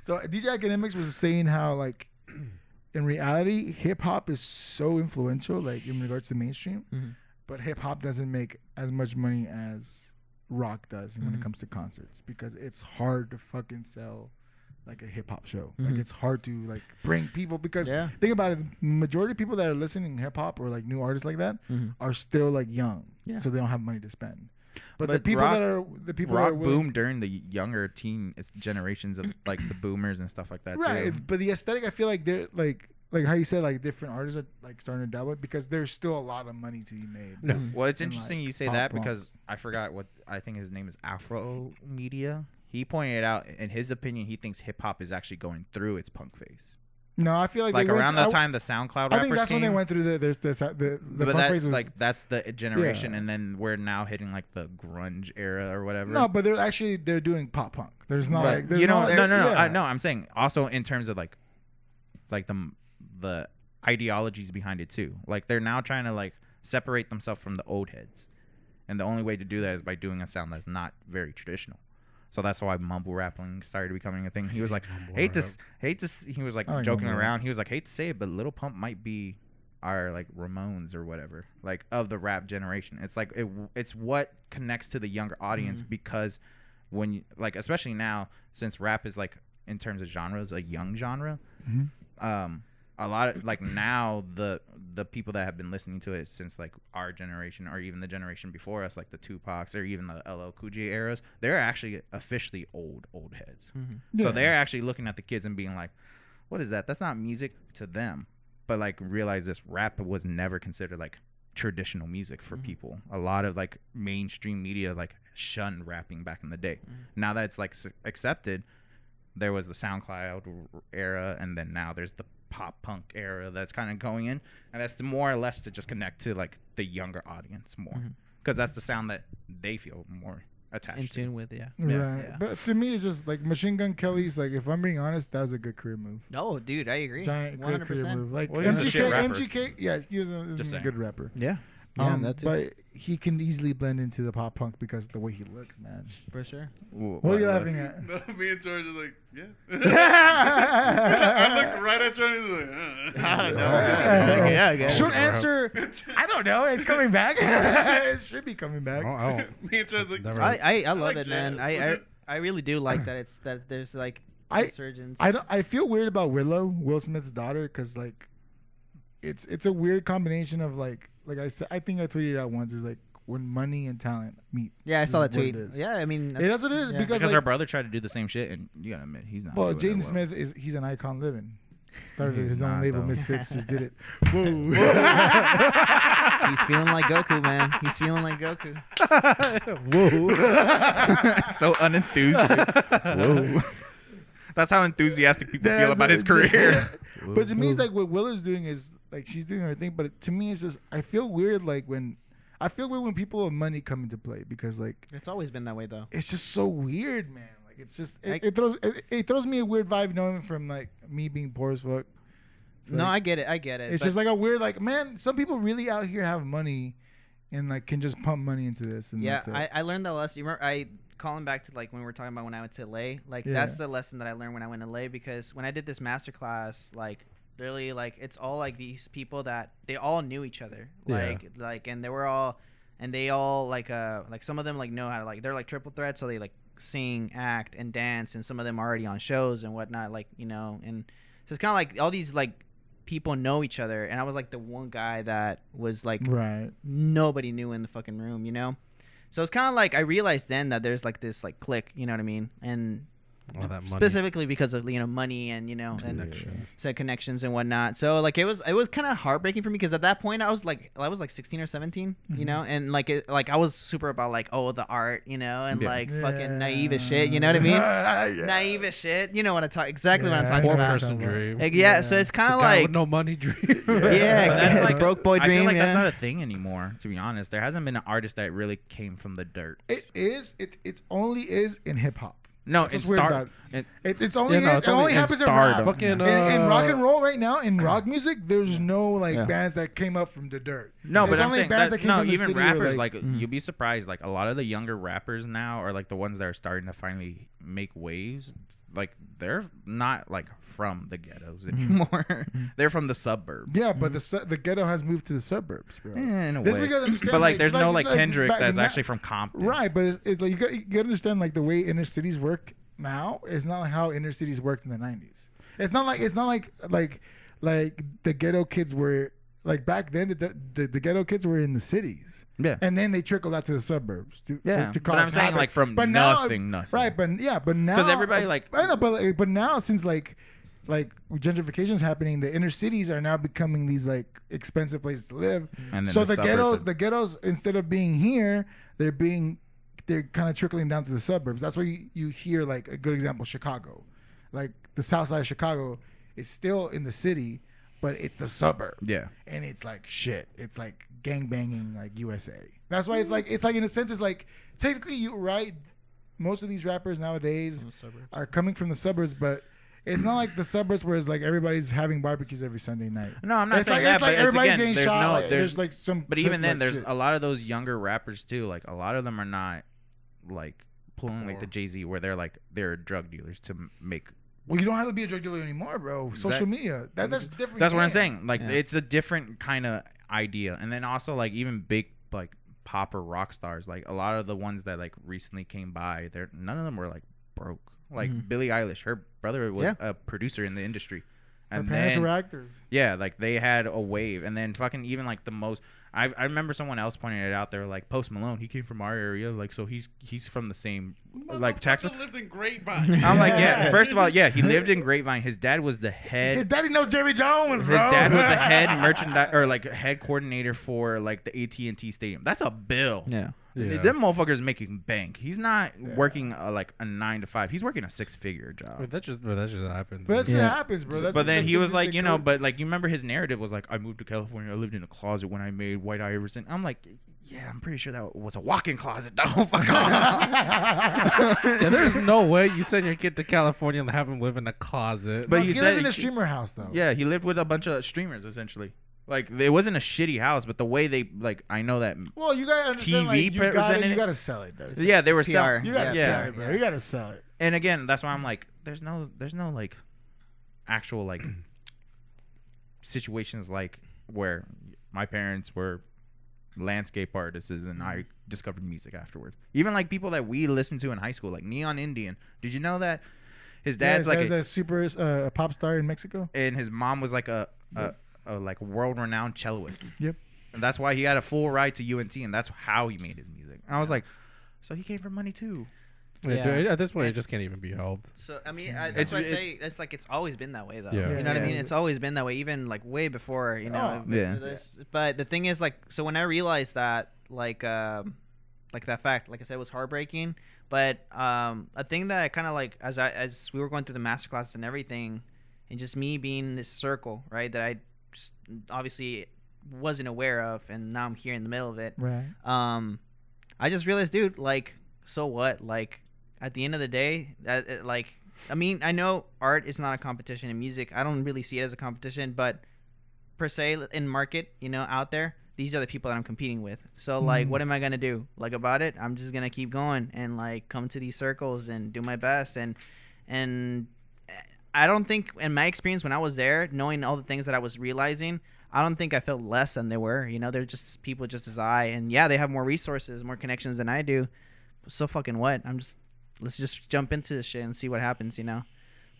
So DJ Academics was saying how like in reality hip hop is so influential, like in regards to mainstream, but hip hop doesn't make as much money as rock does when it comes to concerts because it's hard to fucking sell like a hip hop show. Like it's hard to like bring people because think about it, majority of people that are listening to hip hop or like new artists like that are still like young, so they don't have money to spend. But the people rock, that are the people rock that are willing, boomed during the younger teen generations of like the boomers and stuff like that right? too. But the aesthetic, I feel like they're like how you said, like different artists are like starting to dabble because there's still a lot of money to be made. No. Well, it's And, interesting like, you say pop that punk. because I forgot what I think his name is Afro Media. He pointed out, in his opinion, he thinks hip hop is actually going through its punk phase. No, I feel like Like they went around through- the time the SoundCloud rappers I think that's came. when they went through the but punk that, phase was like that's the generation, Yeah. and then we're now hitting like the grunge era or whatever. no, but they're doing pop punk. There's not But, like there's you know, not, no. yeah. No, I'm saying also in terms of like the ideologies behind it too. Like they're now trying to like separate themselves from the old heads, and the only way to do that is by doing a sound that's not very traditional. So that's why mumble rapping started becoming a thing. He was like, hate to. He was like I like joking mumble around. He was like, hate to say it, but Lil Pump might be our like Ramones or whatever, like of the rap generation. It's like it's what connects to the younger audience because when you, like especially now since rap is like in terms of genres a young genre. A lot of like now the people that have been listening to it since like our generation or even the generation before us, like the Tupacs or even the LL Cool J eras, they're actually officially old heads. So they're actually looking at the kids and being like, what is that? That's not music to them. But like realize this rap was never considered like traditional music for people. A lot of like mainstream media like shunned rapping back in the day. Now that it's like accepted, there was the SoundCloud era, and then now there's the pop punk era that's kind of going in, and that's more or less to just connect to like the younger audience more, because that's the sound that they feel more attached in to. tune with, yeah. Right. Yeah. But to me, it's just like Machine Gun Kelly's. Like, if I'm being honest, that was a good career move. No, dude, I agree. Giant great career 100%. move. Like Well, he's a shit MGK, rapper. MGK, yeah, he was Just a saying. good rapper. Yeah, that's it But he can easily blend into the pop punk because of the way he looks, man. for sure. What are you laughing at? No, me and George is like, yeah. I looked right at Johnny. He's like, I don't know. Yeah, I guess. Short answer, I don't know. It's coming back. It should be coming back. I don't. me and John's like, Never- I love like it, man. jazz. I really do like that. It's that there's like I- resurgence. I feel weird about Will Smith's daughter, because like it's a weird combination of like I said, I think I tweeted it out once, is like when money and talent meet. Yeah, I This saw is that what tweet. it is. Yeah, I mean, Yeah, that's what it is, yeah. because Because like, our brother tried to do the same shit, and you gotta admit he's not. well, doing Jaden that well. Smith he's an icon living. Started He's his own not, label, though. Misfits, just did it. Whoa. he's feeling like Goku, man. He's feeling like Goku. So unenthusiastic. Whoa. That's how enthusiastic people feel That's about his it. career. But to me, it's like what Willa's doing is like she's doing her thing. But to me, it's just I feel weird when people of money come into play, because like It's always been that way, though. it's just so weird, man. Like it's just Like- it throws me a weird vibe knowing from like me being poor as fuck. It's No, like, I get it. I get it. it's but just like a weird like, man, some people really out here have money and like can just pump money into this. And yeah, that's it. I learned that lesson. You remember, I calling back to like when we were talking about when I went to LA. Like Yeah. that's the lesson that I learned when I went to LA, because when I did this master class, like literally, like it's all like these people that they all knew each other. Like and they all like some of them like know how to like they're like triple threats, so they like sing, act, and dance, and some of them are already on shows and whatnot, like, you know. And so it's kind of like all these like people know each other, and I was like the one guy that was like right. nobody knew in the fucking room, you know. So it's kind of like I realized then that there's like this like click, you know what I mean, and All that money. specifically because of money and and Connections. so connections and whatnot. So like it was kind of heartbreaking for me because at that point I was like 16 or 17, and like I was super about like the art, and like fucking naive as shit, you know what I mean? Naive as shit, you know what I talk exactly what I'm talking about. Person dream. Like, so it's kind of Guy like with no money dream. that's like broke boy dream. I feel like yeah. that's not a thing anymore. To be honest, there hasn't been an artist that really came from the dirt. It is. It's only is in hip hop. No, That's it's what's weird about it. It's only Yeah, no, it it's only only in happens in stardom. rap. Fucking, in rock and roll right now, in rock music, there's no like bands that came up from the dirt. No, but There's I'm only saying bands that, that came no, from the even city or, rappers like- you'll be surprised. Like a lot of the younger rappers now are like the ones that are starting to finally make waves. Like they're not like from the ghettos anymore. They're from the suburbs. Yeah, but the ghetto has moved to the suburbs, bro. In a This way. we gotta understand, But like, there's no like Kendrick back that's in actually from Compton. right. But it's like you gotta understand like the way inner cities work now is not like how inner cities worked in the 90s. It's not like the ghetto kids were like back then. The ghetto kids were in the cities. Yeah. And then they trickled out to the suburbs to But cause I'm saying havoc. like from But now- nothing. Right, but now because everybody like I know, but now since like gentrification is happening, the inner cities are now becoming these like expensive places to live. And then So the the ghettos instead of being here, they're kind of trickling down to the suburbs. That's why you hear like a good example, Chicago, like the south side of Chicago is still in the city, but it's the suburb. Yeah. And it's like shit. It's like gangbanging like USA. That's why it's like in a sense it's like technically you're right. Most of these rappers nowadays are coming from the suburbs, but it's not like the suburbs where it's like everybody's having barbecues every Sunday night. No, I'm not It's saying like, that, it's but like everybody's again, getting there's shot. no, Like, there's like some. But even then, like there's shit. a lot of those younger rappers too. Like a lot of them are not like pulling like the Jay-Z where they're drug dealers to make. Well, you don't have to be a drug dealer anymore, bro. Social media. That's different. That's what I'm game. saying. Like it's a different kind of idea. And then also like even big like pop or rock stars, like a lot of the ones that like recently came by, none of them were like broke. Like Billie Eilish, her brother was a producer in the industry. Her And parents then, were actors. yeah, like they had a wave, and then fucking even like the most. I remember someone else pointing it out. They were like, Post Malone, he came from our area, like so he's from the same like tax. Motherfucker lived in Grapevine. I'm like, yeah. First of all, yeah, he lived in Grapevine. His dad was the His head. daddy knows Jerry Jones, bro. His dad was the head merchandise or like head coordinator for like the AT&T Stadium. That's a bill. Yeah. Yeah. Them motherfuckers making bank. He's not working like a 9 to 5. He's working a 6-figure job. But that just happens. But that's what happens, bro. That's But then he was like, code. but like you remember his narrative was like, I moved to California. I lived in a closet when I made White Iverson. I'm like, yeah, I'm pretty sure that was a walk-in closet. Don't fuck off. Yeah, there's no way you send your kid to California and have him live in a closet. But No, you he said lived in a streamer house though. Yeah, he lived with a bunch of streamers essentially. Like it wasn't a shitty house, but the way they like, I know that. Well, you gotta understand, TV like, you presented it. gotta sell it, though. Yeah, they were PR. selling. You gotta yeah. sell it, bro. You gotta sell it. And again, that's why I'm like, there's no like actual like situations like where my parents were landscape artists and I discovered music afterwards. Even like people that we listened to in high school, like Neon Indian. Did you know that his dad's like a super a pop star in Mexico? and his mom was like a like world-renowned celloist. Yep. And that's why he had a full ride to UNT, and that's how he made his music. And I was like, so he came from money too. Yeah, dude, at this point, it just can't even be helped. So I mean, that's why I say it's like it's always been that way though. Yeah. You know what I Yeah. mean? It's always been that way, even like way before. You know. Oh, yeah. But the thing is, like, so when I realized that, like that fact, like I said, was heartbreaking. But a thing that I kind of like as we were going through the master classes and everything, and just me being in this circle, right, that I just obviously wasn't aware of, and now I'm here in the middle of it. Right. I just realized, dude, like, so what? Like, at the end of the day, like, I mean, I know art is not a competition in music. I don't really see it as a competition, but per se in market, you know, out there, these are the people that I'm competing with. So, like, what am I going to do? Like, about it, I'm just going to keep going and, like, come to these circles and do my best. And I don't think, in my experience when I was there, knowing all the things that I was realizing, I don't think I felt less than they were. You know, they're just people just as I. And, yeah, they have more resources, more connections than I do. So fucking what? Let's just jump into this shit and see what happens, you know?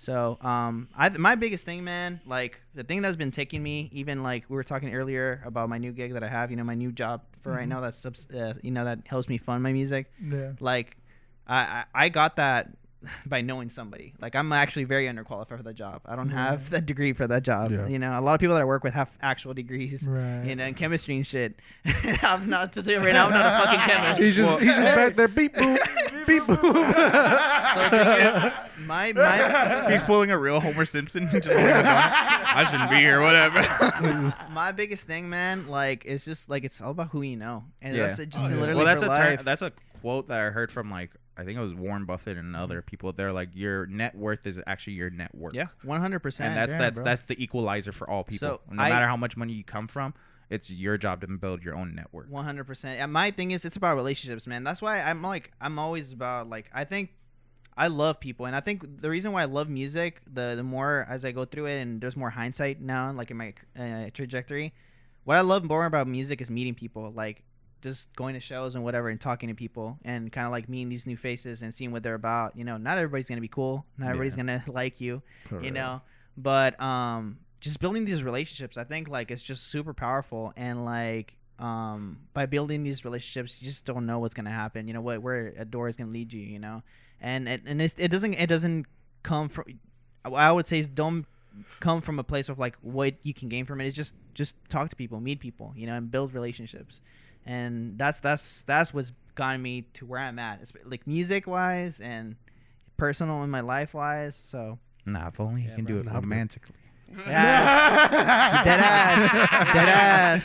So, my biggest thing, man, like the thing that's been taking me, even like we were talking earlier about my new gig that I have, my new job for right now that's that helps me fund my music. Yeah. Like, I got that by knowing somebody. Like, I'm actually very underqualified for that job. I don't have that degree for that job. Yeah. A lot of people that I work with have actual degrees, Right. in chemistry and shit. I'm not to tell you right now, I'm not a fucking chemist. He's just back there, beep boop, beep boop. So the thing is, my He's pulling a real Homer Simpson. Just I shouldn't be here, whatever. my biggest thing, man, like it's just like it's all about who you know, and Yeah. that's just literally Well, for life. that's a quote that I heard from like I think it was Warren Buffett and other people. They're like, your net worth is actually your net worth. Yeah, 100%. And that's the equalizer for all people. So no matter how much money you come from, it's your job to build your own network. 100%. And my thing is, it's about relationships, man. That's why I'm always about like I think I love people, and I think the reason why I love music, the more as I go through it, and there's more hindsight now, like in my trajectory. What I love more about music is meeting people, like just going to shows and whatever, and talking to people, and kind of like meeting these new faces and seeing what they're about. Not everybody's gonna be cool, not everybody's gonna like you, but just building these relationships, I think like it's just super powerful, and like by building these relationships, you just don't know what's gonna happen. Where a door is gonna lead you. And it doesn't come from. I would say don't come from a place of like what you can gain from it. It's just talk to people, meet people, and build relationships, and that's what's gotten me to where I'm at. It's like music wise and personal in my life wise. So if only you can do it romantically. Yeah. Dead ass.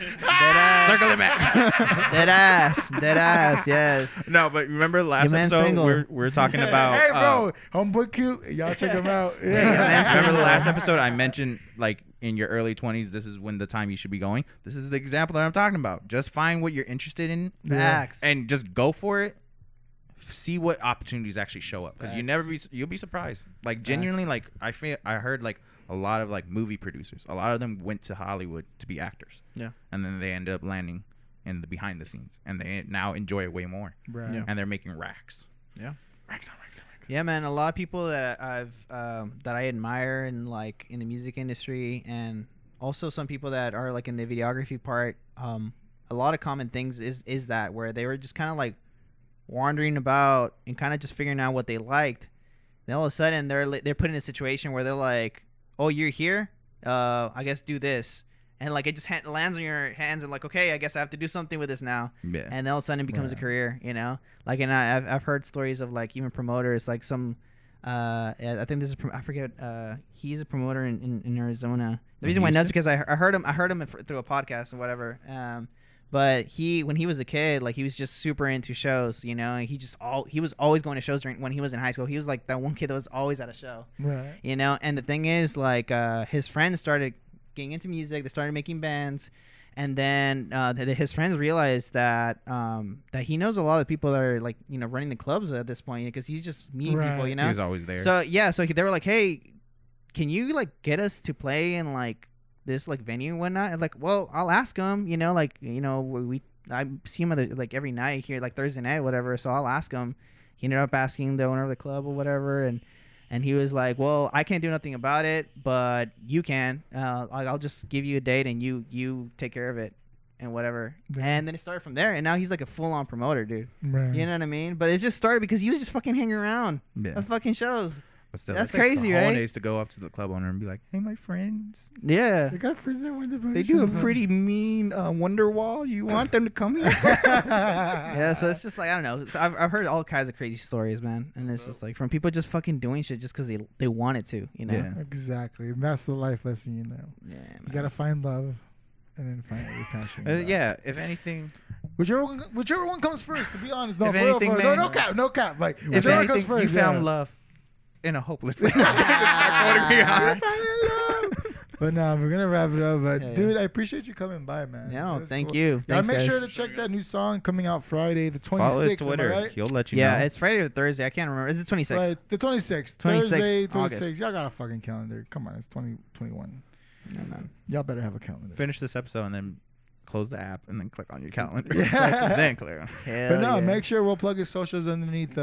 Circle it back. Dead ass. Yes. No, but remember last Your man's episode single. we're talking about. Hey, bro, homeboy cute. Y'all check him out. Yeah. Remember the last episode I mentioned, like in your early 20s, this is when the time you should be going. This is the example that I'm talking about. Just find what you're interested in, Facts. and just go for it. See what opportunities actually show up, because you'll be surprised. Like genuinely, like I heard like a lot of like movie producers, a lot of them went to Hollywood to be actors. Yeah. And then they ended up landing in the behind the scenes, and they now enjoy it way more. Right. Yeah. And they're making racks. Yeah. Racks. Yeah, man. A lot of people that that I admire in like in the music industry, and also some people that are like in the videography part. A lot of common things is that where they were just kind of like wandering about and kind of just figuring out what they liked. Then all of a sudden they're put in a situation where they're like, "Oh, you're here? I guess do this." And like it just lands on your hands and like, okay, I guess I have to do something with this now. Yeah. And then all of a sudden it becomes a career, Like, and I've heard stories of like even promoters, like some, I think I forget. He's a promoter in Arizona. The reason why I know is because I heard him through a podcast and whatever. But when he was a kid, like he was just super into shows, and he was always going to shows when he was in high school. He was like that one kid that was always at a show, right? And the thing is, like, his friends started getting into music. They started making bands, and then his friends realized that he knows a lot of people that are like running the clubs at this point, because he's just meeting people, He was always there. So they were like, hey, can you like get us to play in like this like venue and whatnot? And like, well, I'll ask him, I see him every night here, like Thursday night or whatever, so I'll ask him. He ended up asking the owner of the club or whatever, and he was like, well, I can't do nothing about it, but you can. I'll just give you a date and you take care of it and whatever. Yeah. And then it started from there, and now he's like a full-on promoter, dude. Right. You know what I mean? But it just started because he was just fucking hanging around at fucking shows. But still, that's crazy, right? Holidays to go up to the club owner and be like, "Hey, my friends, yeah, they got friends that went they do a pretty mean Wonderwall. You want them to come here?" Yeah, so it's just like I don't know. So I've heard all kinds of crazy stories, man, and it's just like from people just fucking doing shit just because they wanted to, Yeah, exactly. And that's the life lesson, Yeah, you gotta find love, and then find what you're passionate about. Yeah, if anything. Whichever one comes first. To be honest, no, if anything, man, no cap. Like if whichever one comes first, you found love in a hopeless place. But no, we're gonna wrap it up. But dude, I appreciate you coming by, man. No, thank you. Y'all make sure to check that new song coming out Friday, the 26th. Follow his Twitter. Right? He'll let you know. Yeah, it's Friday or Thursday. I can't remember. Is it 26th? Right, the 26th. 26th Thursday, 26th. August. Y'all got a fucking calendar. Come on, it's 2021. No, man. Y'all better have a calendar. Finish this episode and then close the app and then click on your calendar. Yeah. Then clear. But no, make sure we'll plug his socials underneath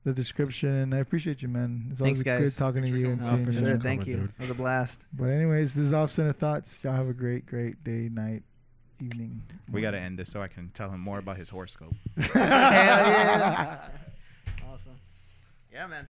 the description. And I appreciate you, man. It's always Thanks, guys. good talking to Thanks for you and coming. seeing For you. sure. Thanks for Thank coming, you. dude. It was a blast. But anyways, this is Off Center Thoughts. Y'all have a great, great day, night, evening. We got to end this so I can tell him more about his horoscope. Hell yeah. Awesome. Yeah, man.